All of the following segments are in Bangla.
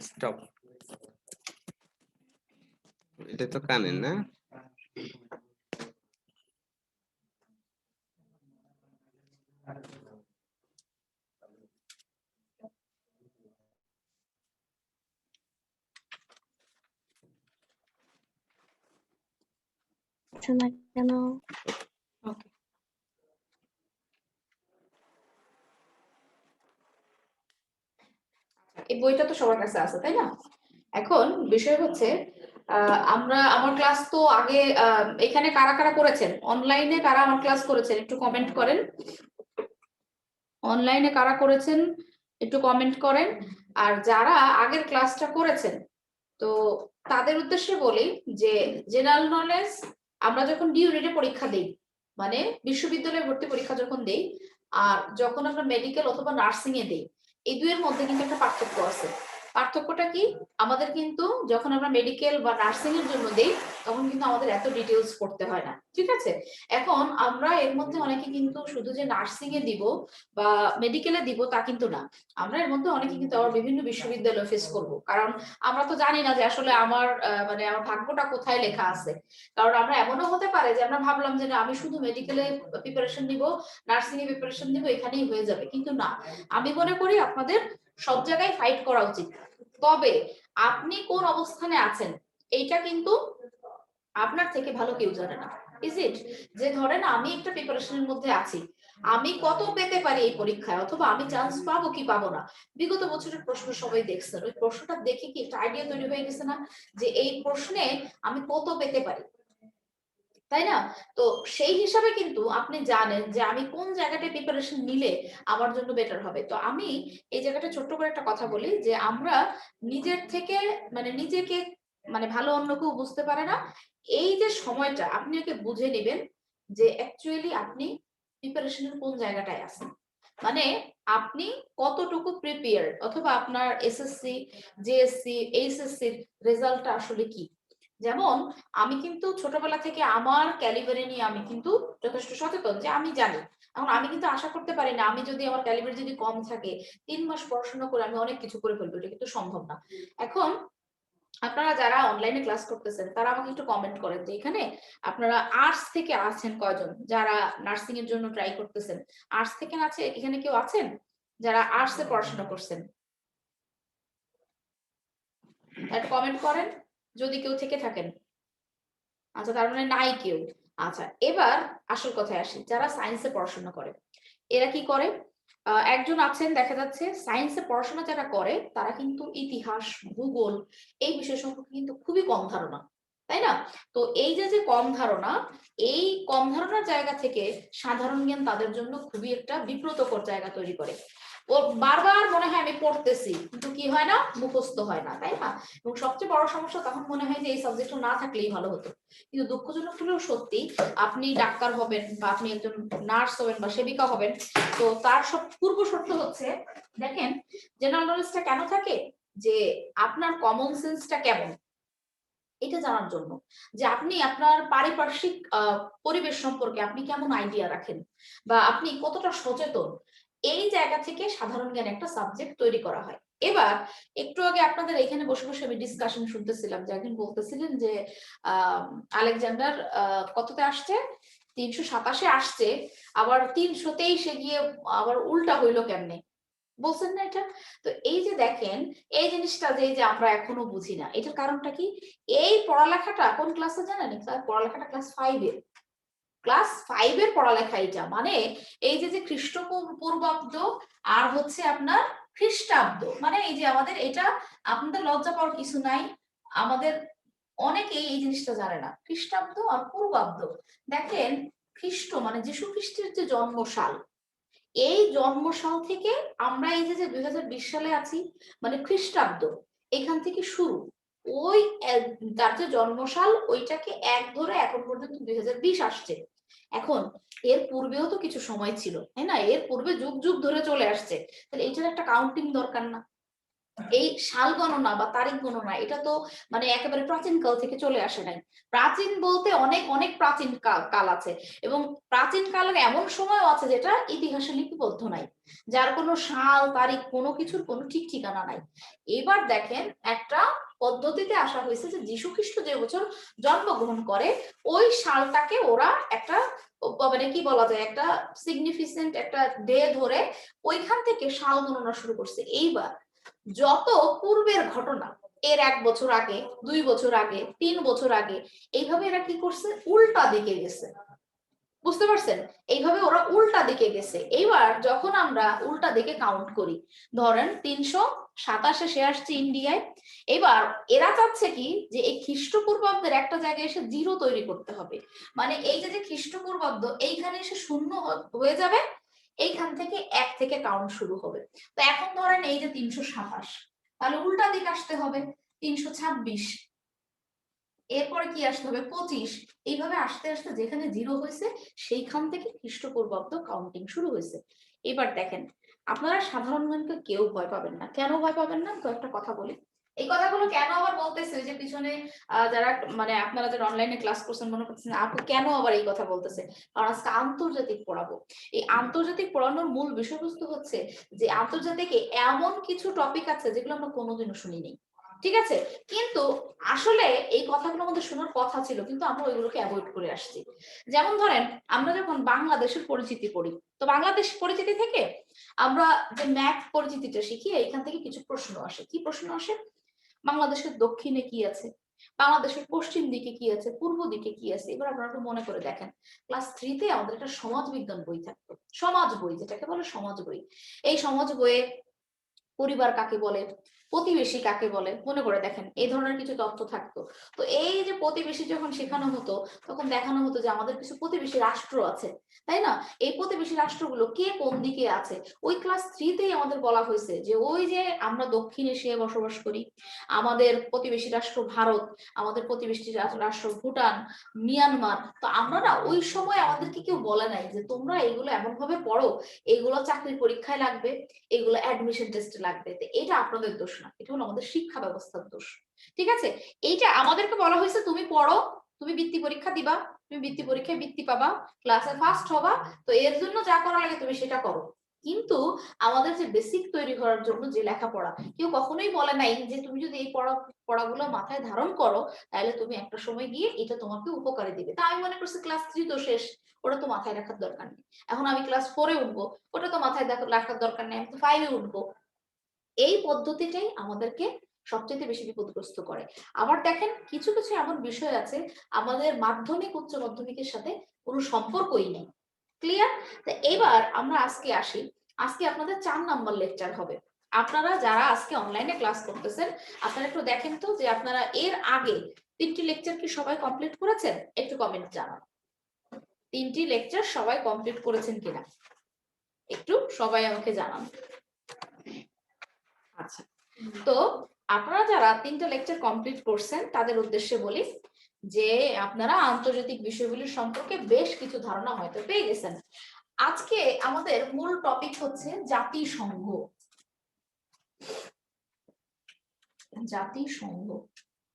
স্টপ। এটা তো কানের না? কেন? এই বইটা তো সবার কাছে আছে, তাই না? এখন বিষয় হচ্ছে আমার ক্লাস তো আগে এখানে কারা কারা করেছেন, অনলাইনে কারা আমার ক্লাস করেছেন একটু কমেন্ট করেন। অনলাইনে কারা করেছেন একটু কমেন্ট করেন। আর যারা আগের ক্লাসটা করেছেন তো তাদের উদ্দেশ্যে বলি যে জেনারেল নলেজ আমরা যখন ডিউরিটে পরীক্ষা দেই, মানে বিশ্ববিদ্যালয়ে ভর্তি পরীক্ষা যখন দেই, আর যখন আমরা মেডিকেল অথবা নার্সিং এ দেই, এই দুইয়ের মধ্যে কিন্তু একটা পার্থক্য আছে। পার্থক্যটা কি? আমাদের কিন্তু যখন আমরা মেডিকেল বা নার্সিং এর জন্য দেই তখন কিন্তু আমাদের এত ডিটেলস পড়তে হয় না, ঠিক আছে? এখন আমরা এর মধ্যে অনেকে কিন্তু শুধু যে নার্সিং এ দিব বা মেডিকেলে দিব তা কিন্তু না, আমরা এর মধ্যে অনেকে কিন্তু আবার বিভিন্ন বিশ্ববিদ্যালয় ফেস করব, কারণ আমরা তো জানি না যে আসলে আমার মানে আমার ভাগ্যটা কোথায় লেখা আছে। কারণ আমরা এমনও হতে পারে যে আমরা ভাবলাম যে না আমি শুধু মেডিকেলে প্রিপারেশন নিব, নার্সিং এ প্রিপারেশন নিব, এখানেই হয়ে যাবে, কিন্তু না, আমি মনে করি আপনাদের সব জায়গায় ফাইট করা উচিত। তবে আপনি কোন অবস্থানে আছেন এইটা কিন্তু আপনার থেকে ভালো কেউ জানে না, ইজ ইট? যে ধরেন আমি একটা প্রিপারেশনের মধ্যে আছি, আমি কত পেতে পারি এই পরীক্ষায়, অথবা আমি চান্স পাবো কি পাবো না, বিগত বছরের প্রশ্ন সবাই দেখছেন, ওই প্রশ্নটা দেখে কি একটা আইডিয়া তৈরি হয়ে গেছে না যে এই প্রশ্নে আমি কত পেতে পারি, তাই না? তো সেই হিসাবে কিন্তু আপনি জানেন যে আমি কোন জায়গাটায় প্রিপারেশন নিলে আমার জন্য বেটার হবে। তো আমি এই জায়গাটা ছোট্ট করে একটা কথা বলি যে আমরা নিজের থেকে মানে নিজেকে মানে ভালো অন্য কেউ বুঝতে পারে না, এই যে সময়টা আপনি ওকে বুঝে নেবেন যে অ্যাকচুয়ালি আপনি প্রিপারেশনের কোন জায়গাটায় আছেন, মানে আপনি কতটুকু প্রিপেয়ার, অথবা আপনার এসএসসি জেএসসি এইচএসসি রেজাল্টটা আসলে কি। যেমন আমি কিন্তু ছোটবেলা থেকে আমার ক্যালিবারে নিয়ে আমি কিন্তু যথেষ্ট সচেতন যে আমি জানি। এখন আমি কিন্তু আশা করতে পারি না আমি যদি আমার ক্যালিবার যদি কম থাকে 3 মাস পড়াশোনা করে আমি অনেক কিছু করে ফেলবো, এটা কিন্তু সম্ভব না। এখন আপনারা যারা অনলাইনে ক্লাস করতেছেন তারা আমাকে একটু কমেন্ট করেন যে এখানে আপনারা আর্টস থেকে আছেন কয়জন, যারা নার্সিং এর জন্য ট্রাই করতেছেন আর্টস থেকে আছে এখানে কেউ আছেন যারা আর্টসে পড়াশোনা করছেন? একটা কমেন্ট করেন যদি কেউ থেকে থাকেন। আচ্ছা, তার মানে নাই কেউ। আচ্ছা, এবার আসল কথায় আসি, যারা সায়েন্সে পড়াশোনা করে এরা কি করে? একজন আছেন দেখা যাচ্ছে সায়েন্সে পড়াশোনা যারা করে তারা কিন্তু ইতিহাস ভূগোল এই বিষয় সম্পর্কে কিন্তু খুবই কম ধারণা, তাই না? তো এই যে যে কম ধারণা, এই কম ধারণার জায়গা থেকে সাধারণ জ্ঞান তাদের জন্য খুবই একটা বিব্রতকর জায়গা তৈরি করে। ও বারবার মনে হয় আমি পড়তেছি কিন্তু কি হয় না, মুখস্থ হয় না, তাই না? এবং সবচেয়ে বড় সমস্যা তখন মনে হয় যে এই সাবজেক্টটা না থাকলেই ভালো হতো। কিন্তু দুঃখজনক হলেও সত্যি, আপনি ডাক্তার হবেন বা আপনি একজন নার্স হবেন বা সেবিকা হবেন, তো তার সব পূর্ব শর্ত হচ্ছে দেখেন জেনারেল নলেজটা কেন থাকে, যে আপনার কমন সেন্সটা কেমন এটা জানার জন্য, যে আপনি আপনার পারিপার্শ্বিক পরিবেশ সম্পর্কে আপনি কেমন আইডিয়া রাখেন বা আপনি কতটা সচেতন, এই জায়গা থেকে সাধারণ জ্ঞান একটা সাবজেক্ট তৈরি করা হয়। এবার একটু আগে আপনাদের এখানে বসে বসে আমি ডিসকাশন শুনতেছিলাম যে একজন বলতেছিলেন যে আলেকজান্ডার কততে আসছে, 327 আসছে, আবার 323 গিয়ে আবার উল্টা হইলো কেমনে, বলছেন না এটা? তো এই যে দেখেন এই জিনিসটা যে আমরা এখনো বুঝি না, এটার কারণটা কি? এই পড়ালেখাটা কোন ক্লাসে জানেন? পড়ালেখাটা ক্লাস 5 এর পড়ালেখা। এটা মানে এই যে খ্রিস্টপূর্বাব্দ আর হচ্ছে আপনার খ্রিস্টাব্দ, মানে এই যে আমাদের এটা, আপনাদের লজ্জা পাওয়ার কিছু নাই, আমাদের অনেকেই এই জিনিসটা জানে না, খ্রিস্টাব্দ আর পূর্বাব্দ। দেখেন খ্রিস্ট মানে যীশু খ্রিস্টের যে জন্মসাল, এই জন্মসাল থেকে আমরা এই যে 2020 সালে আছি, মানে খ্রিস্টাব্দ, এখান থেকে শুরু, ওই তার যে জন্মসাল ওইটাকে এক ধরে এখন পর্যন্ত 2020 আসছে। এখন এর পূর্বেও তো কিছু সময় ছিল, তাই না? এর পূর্বে যুগ যুগ ধরে চলে আসছে, তাহলে এটার একটা কাউন্টিং দরকার না? এই সাল গণনা বা তারিখ গণনা এটা তো মানে একেবারে প্রাচীন কাল থেকে চলে আসে নাই। প্রাচীন বলতে অনেক অনেক প্রাচীন কাল আছে, এবং প্রাচীন কালের এমন সময়ও আছে যেটা ইতিহাসে লিপিবদ্ধ নাই, যার কোনো সাল তারিখ কোনো কিছুর কোনো ঠিক ঠিকানা নাই। এবার দেখেন একটা পদ্ধতিতে আসা হয়েছে যে যীশু খ্রিস্ট যে বছর জন্মগ্রহণ করে ওই সালটাকে ওরা একটা মানে কি বলা যায় একটা সিগনিফিকেন্ট একটা ডে ধরে ওইখান থেকে সাল গণনা শুরু করছে। এইবার যত পূর্বের ঘটনা, এর 1 বছর আগে, 2 বছর আগে, 3 বছর আগে, এইভাবে এরা কি করছে উল্টা দিকে গেছে, বুঝতে পারছেন? এইভাবে ওরা উল্টা দিকে গেছে। এইবার যখন আমরা উল্টা দিকে কাউন্ট করি, ধরেন 327 সে আসছে ইন্ডিয়ায়, এবার এরা চাচ্ছে কি যে এই খ্রিস্টপূর্বাব্দের একটা জায়গায় এসে জিরো তৈরি করতে হবে, মানে এই যে খ্রিস্টপূর্বাব্দ এইখানে এসে শূন্য হয়ে যাবে, এইখান থেকে 1 থেকে কাউন্ট শুরু হবে। তো এখন ধরেন এই যে 327, তাহলে উল্টা দিকে আসতে হবে 326, এরপরে কি আসতে হবে 25, এইভাবে আস্তে আস্তে যেখানে জিরো হয়েছে সেইখান থেকে খ্রিস্টপূর্বাব্দ কাউন্টিং শুরু হয়েছে। এবার দেখেন আপনারা সাধারণ মানুষকে কেউ ভয় পাবেন না। কেন ভয় পাবেন না? কয়েকটা কথা বলি। এই কথাগুলো কেন আবার বলতেছে যে পিছনে যারা মানে আপনারা যারা অনলাইনে ক্লাস করছেন মনে করছেন আপু কেন আবার এই কথা বলতেছে, কারণ আজকে আন্তর্জাতিক পড়াবো। এই আন্তর্জাতিক পড়ানোর মূল বিষয়বস্তু হচ্ছে যে আন্তর্জাতিকে এমন কিছু টপিক আছে যেগুলো আমরা কোনোদিনও শুনিনি, ঠিক আছে? কিন্তু আসলে এই কথাগুলো আমাদের শোনার কথা ছিল, কিন্তু আমরা ওইগুলোকে অ্যাভয়েড করে আসছি। যেমন ধরেন আমরা যখন বাংলাদেশের পরিচিতি পড়ি, তো বাংলাদেশ পরিচিতি থেকে আমরা যে ম্যাপ পরিচিতিটা শিখি, এখান থেকে কিছু প্রশ্ন আসে। কি প্রশ্ন আসে? বাংলাদেশের দক্ষিণে কি আছে, বাংলাদেশের পশ্চিম দিকে কি আছে, পূর্ব দিকে কি আছে। এবার আপনারা একটু মনে করে দেখেন, ক্লাস 3 তে আমাদের একটা সমাজ বিজ্ঞান বই থাকতো, সমাজ বই যেটাকে বলে সমাজ বই। এই সমাজ বইয়ে পরিবার কাকে বলে, প্রতিবেশী কাকে বলে, মনে করে দেখেন এই ধরনের কিছু তথ্য থাকতো। তো এই যে প্রতিবেশী যখন শেখানো হতো তখন দেখানো হতো যে আমাদের কিছু প্রতিবেশী রাষ্ট্র আছে, তাই না? এই প্রতিবেশী রাষ্ট্রগুলো কে কোন দিকে আছে ওই ক্লাস 3 তেই আমাদের বলা হয়েছে যে ওই যে আমরা দক্ষিণ এশিয়ায় বসবাস করি, আমাদের প্রতিবেশী রাষ্ট্র ভারত, আমাদের প্রতিবেশী রাষ্ট্র ভুটান, মিয়ানমার। তো আমরা না ওই সময় আমাদেরকে কেউ বলে নাই যে তোমরা এগুলো এমন ভাবে পড়ো, এগুলো চাকরির পরীক্ষায় লাগবে, এগুলো অ্যাডমিশন টেস্টে লাগবে। এটা আপনাদের দোষ না, এটা হলো আমাদের শিক্ষা ব্যবস্থার দোষ, ঠিক আছে? এইটা আমাদেরকে বলা হয়েছে তুমি পড়ো, তুমি বৃত্তি পরীক্ষা দিবা, তুমি বৃত্তি পরীক্ষায় বৃত্তি পাবা, ক্লাসে ফার্স্ট হবা, তো এর জন্য যা করা লাগে তুমি সেটা করো। কিন্তু আমাদের যে বেসিক তৈরি করার জন্য যে লেখাপড়া, কেউ কখনোই বলে নাই যে তুমি যদি এই পড়াগুলো মাথায় ধারণ করো তাহলে তুমি একটা সময় গিয়ে এটা তোমাকে উপকারে দিবে। তা আমি মনে করছি ক্লাস 3 তো শেষ, ওটা তো মাথায় রাখার দরকার নেই। এখন আমি ক্লাস 4 এ উঠবো, ওটা তো মাথায় রাখার দরকার নেই, আমি তো 5 এ উঠবো। এই পদ্ধতিটাই আমাদেরকে সবচেয়ে বেশি বিপদগ্রস্ত করে। আবার দেখেন কিছু কিছু এমন বিষয় আছে আমাদের মাধ্যমিক উচ্চ মাধ্যমিকের সাথে কোনো সম্পর্কই নেই। ক্লিয়ার? তো এবার আমরা আজকে আসি, আজকে আপনাদের 4 নাম্বার লেকচার হবে। আপনারা যারা আজকে অনলাইনে ক্লাস করতেছেন আপনারা একটু দেখেন তো যে আপনারা এর আগে 3টি লেকচার কি সবাই কমপ্লিট করেছেন? একটু কমেন্ট জানান 3টি লেকচার সবাই কমপ্লিট করেছেন কিনা, একটু সবাই আমাকে জানান। আচ্ছা, তো আপনারা যারা 3টা লেকচার কমপ্লিট করছেন তাদের উদ্দেশ্যে বলি যে আপনারা আন্তর্জাতিক বিষয়গুলির সম্পর্কে বেশ কিছু ধারণা হয়তো পেয়ে গেছেন। আজকে আমাদের মূল টপিক হচ্ছে জাতিসংঘ। জাতিসংঘ,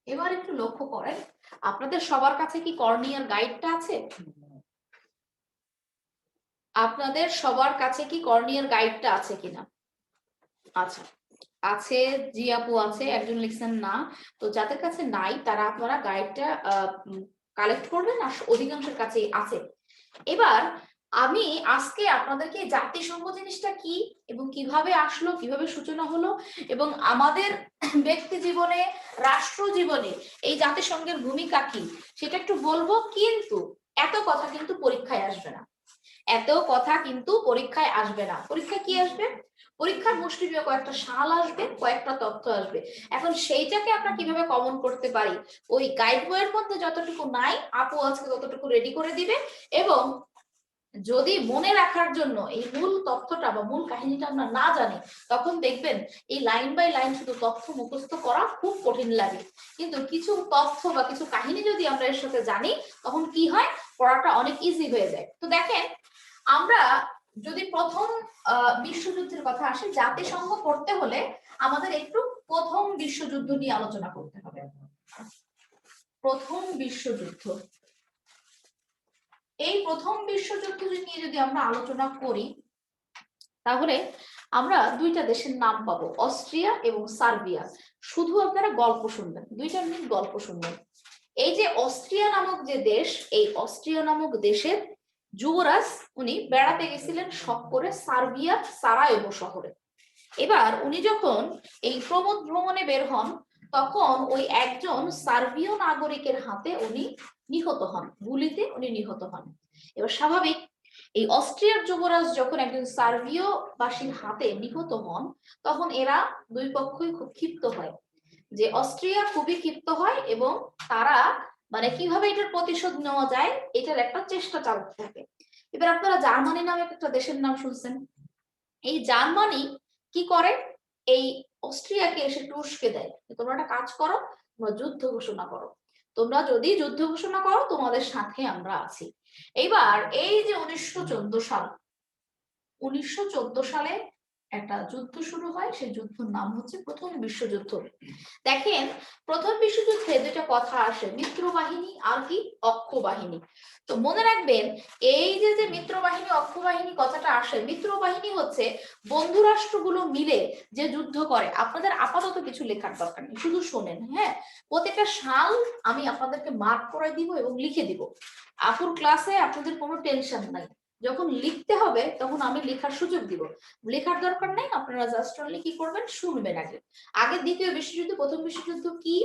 এবার একটু লক্ষ্য করেন আপনাদের সবার কাছে কি কর্নিয়ার গাইডটা আছে? আপনাদের সবার কাছে কি কর্নিয়ার গাইডটা আছে কিনা? আচ্ছা আছে, জি আপু আছে, একজন লিখছেন না। তো যাদের কাছে নাই তারা আপনারা গাইডটা কালেক্ট করবেন, আর অধিকাংশের কাছেই আছে। এবার আমি আজকে আপনাদেরকে জাতিসংঘ জিনিসটা কি এবং কিভাবে আসলো, কিভাবে সূচনা হলো, এবং আমাদের ব্যক্তি জীবনে রাষ্ট্র জীবনে এই জাতিসংঘের ভূমিকা কি সেটা একটু বলবো। কিন্তু এত কথা কিন্তু পরীক্ষায় আসবে না, এত কথা কিন্তু পরীক্ষায় আসবে না। পরীক্ষায় কি আসবে? পরীক্ষার মুষ্টিমেয় কয়েকটা সাল আসবে, কয়েকটা তথ্য আসবে। এখন সেইটাকে আমরা কিভাবে কমন করতে পারি ওই গাইড বইয়ের মধ্যে যতটুকু নাই আপু আজকে ততটুকু রেডি করে দিবে, এবং যদি মনে রাখার জন্য এই মূল তথ্যটা বা মূল কাহিনীটা আমরা না জানি, তখন দেখবেন এই লাইন বাই লাইন শুধু তথ্য মুখস্থ করা খুব কঠিন লাগে। কিন্তু কিছু তথ্য বা কিছু কাহিনী যদি আমরা এর সাথে জানি, তখন কি হয়, পড়াটা অনেক ইজি হয়ে যায়। তো দেখেন, আমরা যদি প্রথম বিশ্বযুদ্ধের কথা আসে, জাতিসংঘ পড়তে হলে আমাদের একটু প্রথম বিশ্বযুদ্ধ নিয়ে আলোচনা করতে হবে। প্রথম বিশ্বযুদ্ধ, এই প্রথম বিশ্বযুদ্ধ নিয়ে যদি আমরা আলোচনা করি, তাহলে আমরা দুইটা দেশের নাম পাবো, অস্ট্রিয়া এবং সার্বিয়া। শুধু আপনারা গল্প শুনবেন, 2টা মিনিট গল্প শুনবেন। এই যে অস্ট্রিয়া নামক যে দেশ, এই অস্ট্রিয়া নামক দেশের যুবরাজ উনি বেড়াতে গেছিলেন শখ করে সার্বিয়ার সারায়েভো শহরে। এবার উনি যখন এই প্রমোদ ভ্রমণে বের হন, তখন ওই একজন সার্বীয় নাগরিকের হাতে উনি নিহত হন, গুলিতে উনি নিহত হন। এবার স্বাভাবিক, এই অস্ট্রিয়ার যুবরাজ যখন একজন সার্বীয় বাসীর হাতে নিহত হন, তখন এরা দুই পক্ষই খুব ক্ষিপ্ত হয়, যে অস্ট্রিয়া খুবই ক্ষিপ্ত হয় এবং তারা মানে কিভাবে এটার প্রতিশোধ নেওয়া যায় এটার একটা চেষ্টা চালাতে থাকে। এবার আপনারা জার্মানি নামে একটা দেশের নাম শুনছেন। এই জার্মানি কি করে, এই অস্ট্রিয়াকে এসে টুসকে দেয়, তোমরা একটা কাজ করো, তোমরা যুদ্ধ ঘোষণা করো, তোমরা যদি যুদ্ধ ঘোষণা করো তোমাদের সাথে আমরা আছি। এইবার এই যে 1914 সাল, 1914 সালে একটা যুদ্ধ শুরু হয়, সেই যুদ্ধের নাম হচ্ছে প্রথম বিশ্বযুদ্ধ। দেখেন, প্রথম বিশ্বযুদ্ধে দুটো কথা আসে, মিত্র বাহিনী আর কি অক্ষ বাহিনী। তো মনে রাখবেন, এই যে যে মিত্র বাহিনী অক্ষ বাহিনী কথাটা আসে, মিত্র বাহিনী হচ্ছে বন্ধু রাষ্ট্রগুলো মিলে যে যুদ্ধ করে। আপনাদের আপাতত কিছু লেখার দরকার নেই, শুধু শোনেন, হ্যাঁ। প্রত্যেকটা সাল আমি আপনাদেরকে মার্ক করে দিব এবং লিখে দিব। আপুর ক্লাসে আপনাদের কোনো টেনশন নাই, যখন লিখতে হবে তখন আমি লেখার সুযোগ দিব, লেখার দরকার নেই, আপনারা জাস্ট অনলি কি করবেন, শুনবেন। আগে দ্বিতীয় বিশ্বযুদ্ধ প্রথম বিশ্বযুদ্ধ কি,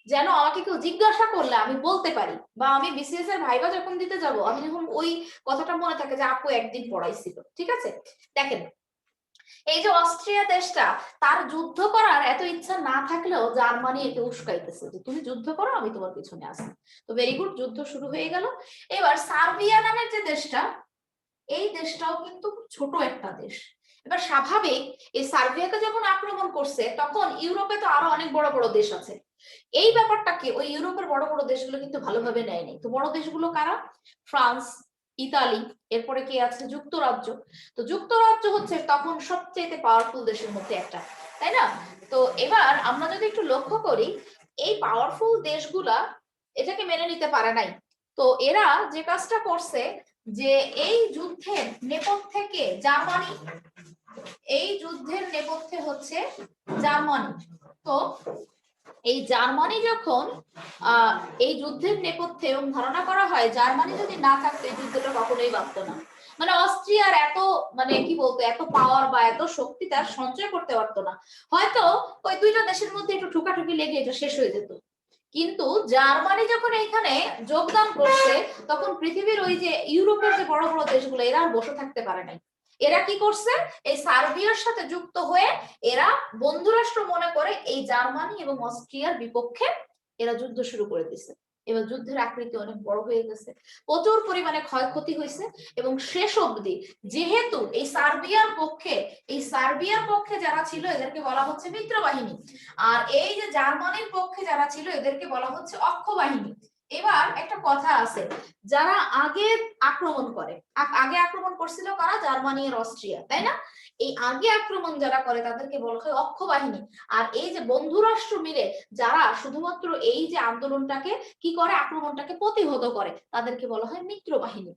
যেন আমাকে কেউ জিজ্ঞাসা করলে আমি বলতে পারি, বা আমি বিসিএস এর ভাইবা যখন দিতে যাব, আমি যখন ওই কথাটা মনে থাকে যে আপু একদিন পড়াইছিল। ঠিক আছে, দেখেন, এই যে অস্ট্রিয়া দেশটা, তার যুদ্ধ করার এত ইচ্ছা না থাকলেও জার্মানি একে উস্কাইতেছে যে তুমি যুদ্ধ করো, আমি তোমার পিছনে আসি। তো ভেরি গুড, যুদ্ধ শুরু হয়ে গেল। এবার সার্বিয়া নামের যে দেশটা, এই দেশটাও কিন্তু ছোট একটা দেশ। এবার স্বাভাবিক, এই সার্বিয়াকে যখন আক্রমণ করছে, তখন ইউরোপে তো আরো অনেক বড় বড় দেশ আছে। এই ব্যাপারটাকে ওই ইউরোপের বড় বড় দেশগুলো কিন্তু ভালোভাবে নেয়নি। তো বড় দেশগুলো কারা, ফ্রান্স, ইতালি, এরপরে কি আছে যুক্তরাজ্য। তো যুক্তরাজ্য হচ্ছে তখন সবচেয়ে পাওয়ারফুল দেশের মধ্যে একটা, তাই না? তো এবার আমরা যদি একটু লক্ষ্য করি, এই পাওয়ারফুল দেশগুলা এটাকে মেনে নিতে পারে নাই। তো এরা যে কাজটা করছে, যে এই যুদ্ধের নেপথ্যে কে, জার্মানি। এই যুদ্ধের নেপথ্যে হচ্ছে জার্মানি। তো এই জার্মানি যখন এই যুদ্ধের নেপথ্যে এবং ধারণা করা হয় জার্মানি যদি না থাকতো এই যুদ্ধটা কখনোই বাঁচতো না। মানে অস্ট্রিয়ার এত মানে কি বলতো, এত পাওয়ার বা এত শক্তি তার সঞ্চয় করতে পারতো না। হয়তো ওই দুইটা দেশের মধ্যে একটু ঠুকাঠুকি লেগে এটা শেষ হয়ে যেত। কিন্তু জার্মানি যখন এখানে যোগদান করছে, তখন পৃথিবীর ওই যে ইউরোপের যে বড় বড় দেশগুলো, এরা আর বসে থাকতে পারে নাই। এরা কি করছে, এই সার্বিয়ার সাথে যুক্ত হয়ে এরা বন্ধুরাষ্ট্র মনে করে এই জার্মানি এবং অস্ট্রিয়ার বিপক্ষে এরা যুদ্ধ শুরু করে দিছে। এবার যুদ্ধের আকৃতি অনেক বড় হয়ে গেছে, প্রচুর পরিমাণে ক্ষয়ক্ষতি হয়েছে। এবং শেষ অবধি যেহেতু এই সার্বিয়ার পক্ষে যারা ছিল এদেরকে বলা হচ্ছে মিত্র বাহিনী, আর এই যে জার্মানির পক্ষে যারা ছিল এদেরকে বলা হচ্ছে অক্ষ বাহিনী। এবার একটা কথা আছে, যারা আগে আক্রমণ করে, আগে আক্রমণ করছিল কারা, জার্মানি আর অস্ট্রিয়া, তাই না? এই আগে আক্রমণ যারা করে তাদেরকে বলা হয় অক্ষ বাহিনী। আর এই যে বন্ধু রাষ্ট্র মিলে যারা শুধুমাত্র এই যে আন্দোলনটাকে কি করে, আক্রমণটাকে প্রতিহত করে, তাদেরকে বলা হয় মিত্র বাহিনী।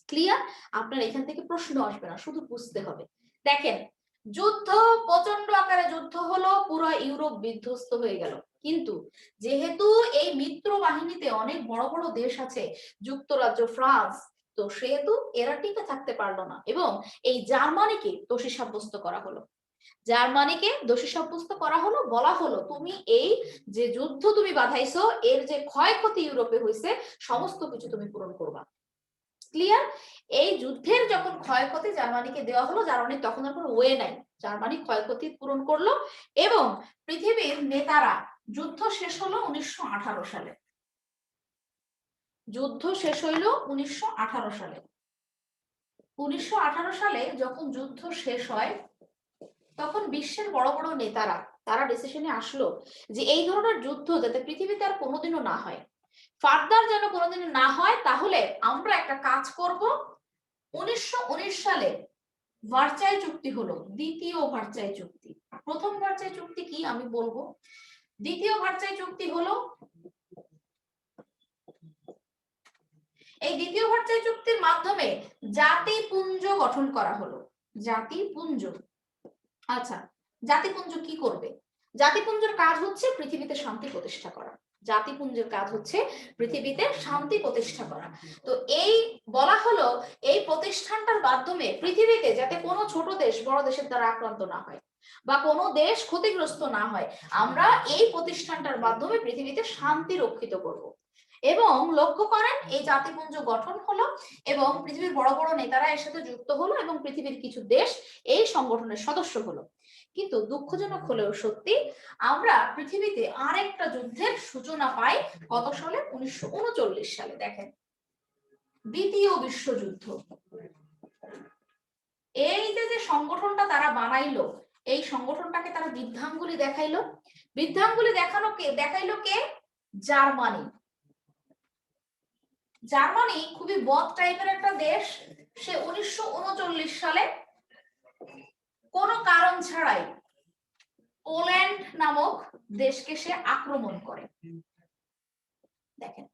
ক্লিয়ার? আপনার এখান থেকে প্রশ্ন আসবে না, শুধু বুঝতে হবে। দেখেন, যুদ্ধ প্রচন্ড আকারে যুদ্ধ হলো, পুরো ইউরোপ বিধ্বস্ত হয়ে গেল। কিন্তু যেহেতু এই মিত্র বাহিনীতে অনেক বড় বড় দেশ আছে, যুক্তরাজ্য, ফ্রান্স, তো সেহেতু এরা টিকে থাকতে পারলো না এবং এই জার্মানিকে দোষী সাব্যস্ত করা হলো। জার্মানিকে দোষী সাব্যস্ত করা হলো, বলা হলো তুমি এই যে যুদ্ধ তুমি বাধাইছো, এর যে ক্ষয়ক্ষতি ইউরোপে হয়েছে সমস্ত কিছু তুমি পূরণ করবা। ক্লিয়ার? এই যুদ্ধের যখন ক্ষয়ক্ষতি জার্মানিকে দেওয়া হলো, জার্মানির তখন আর কোনো ওয়ে নাই, জার্মানি ক্ষয়ক্ষতি পূরণ করলো। এবং পৃথিবীর নেতারা, যুদ্ধ শেষ হলো 1918 সালে, যুদ্ধ শেষ হইল 1918 সালে। 1918 সালে যখন যুদ্ধ শেষ হয় তখন বিশ্বের বড় বড় নেতারা তারা ডিসিশনে আসলো যে এই ধরনের যুদ্ধ যাতে পৃথিবীতে আর কোনোদিনও না হয়, ফার্দার যেন কোনোদিনও না হয়, তাহলে আমরা একটা কাজ করব। 1919 সালে ভার্সাই চুক্তি হলো, দ্বিতীয় ভার্সাই চুক্তি। প্রথম ভার্সাই চুক্তি কি আমি বলবো, দ্বিতীয় ভার্সাই চুক্তি হলো, এই দ্বিতীয় ভার্সাই চুক্তির মাধ্যমে জাতিপুঞ্জ গঠন করা হলো। জাতিপুঞ্জ, আচ্ছা জাতিপুঞ্জ কি করবে? জাতিপুঞ্জের কাজ হচ্ছে পৃথিবীতে শান্তি প্রতিষ্ঠা করা। জাতিপুঞ্জের কাজ হচ্ছে পৃথিবীতে শান্তি প্রতিষ্ঠা করা। তো এই বলা হলো এই প্রতিষ্ঠানটার মাধ্যমে পৃথিবীতে যাতে কোনো ছোট দেশ বড় দেশের দ্বারা আক্রান্ত না হয় বা কোনো দেশ ক্ষতিগ্রস্ত না হয়, আমরা এই প্রতিষ্ঠানটার মাধ্যমে পৃথিবীতে শান্তি রক্ষিত করব। এবং লক্ষ্য করেন এই জাতিপুঞ্জ গঠন হলো এবং পৃথিবীর বড় বড় নেতারা এর সাথে যুক্ত হলো এবং পৃথিবীর কিছু দেশ এই সংগঠনের সদস্য হলো। কিন্তু দুঃখজনক হলেও সত্যি, আমরা পৃথিবীতে আরেকটা যুদ্ধের সূচনা পাই কত সালে? 1939 সালে। দেখেন, দ্বিতীয় বিশ্বযুদ্ধ। এই যে সংগঠনটা তারা বানাইলো, এই সংগঠনটাকে তারা বৃদ্ধাঙ্গুলি দেখাইলো। বৃদ্ধাঙ্গুলি দেখাইলো কে? জার্মানি। জার্মানি খুবই বদ টাইপের একটা দেশ। সে 1939 সালে কোনো কারণ ছাড়াই পোল্যান্ড নামক দেশকে সে আক্রমণ করে। দেখেন,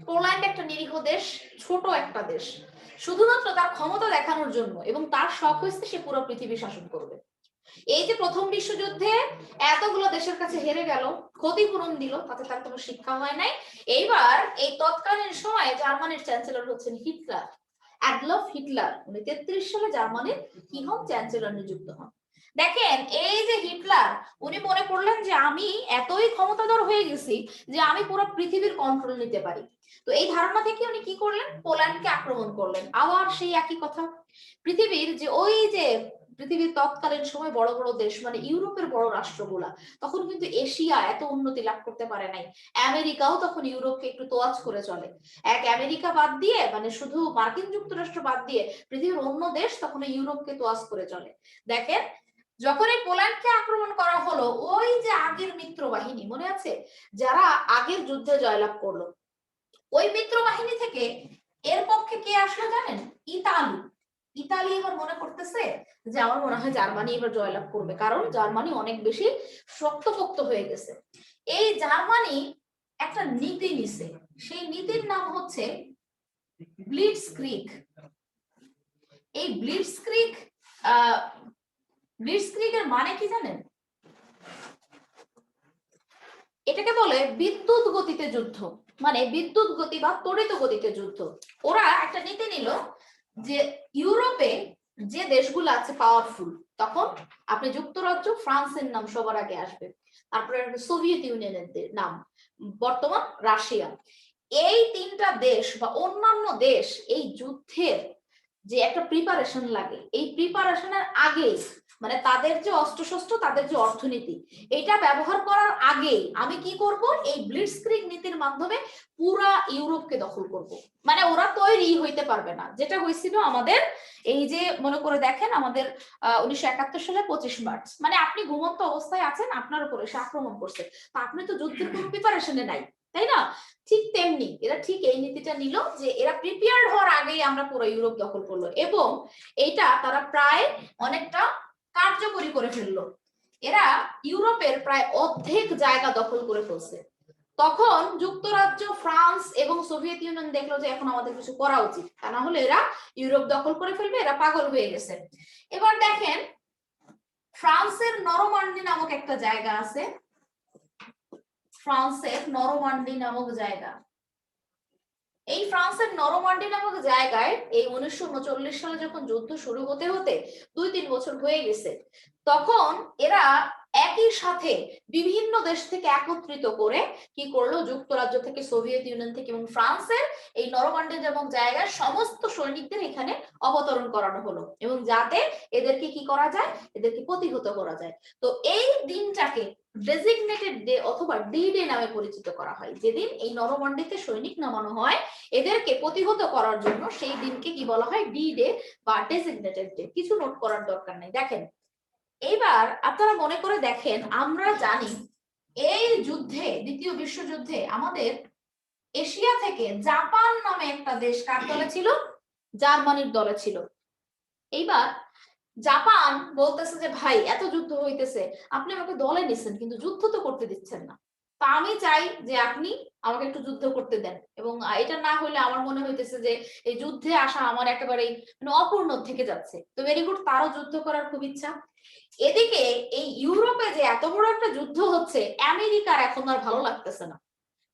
পোল্যান্ড একটা নিরীহ দেশ, ছোট একটা দেশ, শুধুমাত্র তার ক্ষমতা দেখানোর জন্য, এবং তার শখ হয়েছে সে পুরো পৃথিবী শাসন করবে। এই যে প্রথম বিশ্বযুদ্ধে এতগুলো দেশের কাছে হেরে গেল, ক্ষতিপূরণ দিল, তাতে তার কোনো শিক্ষা হয় নাই। এইবার এই তৎকালীন সময়ে জার্মানির চ্যান্সেলর হচ্ছেন হিটলার, অ্যাডলফ হিটলার। 1933 সালে জার্মানির কি হন? চ্যান্সেলর নিযুক্ত হন। দেখেন, এই যে হিটলার, উনি মনে করলেন যে আমি এতই ক্ষমতাধর হয়ে গেছি যে আমি পুরো পৃথিবীর কন্ট্রোল নিতে পারি। তো এই ধারণা থেকে উনি কি করলেন? পোল্যান্ডকে আক্রমণ করলেন। আবার সেই একই কথা, পৃথিবীর যে ওই যে পৃথিবীর তৎকালীন সময় বড় বড় দেশ মানে ইউরোপের বড় রাষ্ট্রগুলা, তখন কিন্তু এশিয়া এত উন্নতি লাভ করতে পারে নাই। আমেরিকাও তখন ইউরোপকে একটু তোয়াজ করে চলে। এক আমেরিকা বাদ দিয়ে, মানে শুধু মার্কিন যুক্তরাষ্ট্র বাদ দিয়ে পৃথিবীর অন্য দেশ তখন ইউরোপকে তোয়াজ করে চলে। দেখেন, যখন এই পোল্যান্ডকে আক্রমণ করা হলো, ওই যে আগের মিত্র বাহিনী মনে আছে যারা আগের যুদ্ধে জয়লাভ করলো, ওই মিত্র বাহিনী থেকে এর পক্ষে কে আসলো জানেন? ইতালি। ইতালি এবার মনে করতেছে যে আমার মনে হয় জার্মানি এবার জয়লাভ করবে, কারণ জার্মানি অনেক বেশি শক্তপোক্ত হয়ে গেছে। এই জার্মানি একটা নীতি নিছে, সেই নীতির নাম হচ্ছে ব্লিটজক্রিগ। এই ব্লিটজক্রিগ এর মানে কি জানেন? এটাকে বলে বিদ্যুৎ গতিতে যুদ্ধ, মানে বিদ্যুৎ গতি বা তড়িৎ গতিতে যুদ্ধ। ওরা একটা নীতি নিল যে ইউরোপে যে দেশগুলো আছে পাওয়ারফুল, তখন আপনি যুক্তরাজ্য, ফ্রান্সের নাম সবার আগে আসবে, তারপরে সোভিয়েত ইউনিয়নের নাম, বর্তমান রাশিয়া। এই তিনটা দেশ বা অন্যান্য দেশ এই যুদ্ধের যে একটা প্রিপারেশন লাগে, এই প্রিপারেশনের আগে মানে তাদের যে অস্ত্রশস্ত্র, তাদের যে অর্থনীতি, এটা ব্যবহার করার আগে আমি কি করব? এই ব্লিটজক্রিগ নীতির মাধ্যমে পুরা ইউরোপকে দখল করব। মানে ওরা তৈরি হইতে পারবে না, যেটা হয়েছিল আমাদের এই যে মনে করে দেখেন আমাদের 1971 সালে 25 মার্চ, মানে আপনি ঘুমন্ত অবস্থায় আছেন, আপনার উপরে সে আক্রমণ করছে, তা আপনি তো যুদ্ধের কোনো প্রিপারেশনে নাই, তাই না? ঠিক তেমনি এরা ঠিক এই নীতিটা নিল যে এরা প্রিপেয়ার্ড হওয়ার আগেই আমরা পুরো ইউরোপ দখল করলো, এবং এইটা তারা প্রায় অনেকটা কার্যকরী করে ফেললো। এরা ইউরোপের প্রায় অর্ধেক জায়গা দখল করে ফেলছে। তখন যুক্তরাজ্য, ফ্রান্স এবং সোভিয়েত ইউনিয়ন দেখলো যে এখন আমাদের কিছু করা উচিত, তা না হলে এরা ইউরোপ দখল করে ফেলবে, এরা পাগল হয়ে গেছে। এবার দেখেন, ফ্রান্সের নরমান্ডি নামক একটা জায়গা আছে, ফ্রান্সের নরমান্ডি নামক জায়গা। এই ফ্রান্সের নরমান্ডি নামক জায়গায় এই 1939 সালে যখন যুদ্ধ শুরু হতে হতে 2-3 বছর হয়ে গেছে, তখন এরা একই সাথে বিভিন্ন দেশ থেকে একত্রিত করে কি করলো? যুক্তরাজ্য থেকে, সোভিয়েত ইউনিয়ন থেকে এবং ফ্রান্সের এই নরমান্ডি নামক জায়গায় সমস্ত সৈনিকদের এখানে অবতরণ করানো হলো, এবং যাতে এদেরকে কি করা যায়? এদেরকে প্রতিহত করা যায়। তো এই দিনটাকে ডেজিগনেটেড ডে অথবা ডি ডে নামে পরিচিত করা হয়। যেদিন এই নরমান্ডিতে সৈনিক নামানো হয় এদেরকে প্রতিহত করার জন্য, সেই দিনকে কি বলা হয়? ডি ডে বা ডেজিগনেটেড ডে। কিছু নোট করার দরকার নেই। দেখেন, এইবার আপনারা মনে করে দেখেন, আমরা জানি এই যুদ্ধে, দ্বিতীয় বিশ্বযুদ্ধে আমাদের এশিয়া থেকে জাপান নামে একটা দেশ কার দলে ছিল? জার্মানির দলে ছিল। এইবার জাপান বলতেছে যে ভাই এত যুদ্ধ হইতেছে, আপনি আমাকে দলে নিছেন কিন্তু যুদ্ধ তো করতে দিচ্ছেন না, তা আমি চাই যে আপনি আমাকে একটু যুদ্ধ করতে দেন, এবং এটা না হলে আমার মনে হইতেছে যে এই যুদ্ধে আসা আমার একেবারেই মানে অপূর্ণ থেকে যাচ্ছে। তো ভেরি গুড, তারও যুদ্ধ করার খুব ইচ্ছা। এদিকে এই ইউরোপে যে এত বড় একটা যুদ্ধ হচ্ছে, আমেরিকার এখন আর ভালো লাগতেছে না,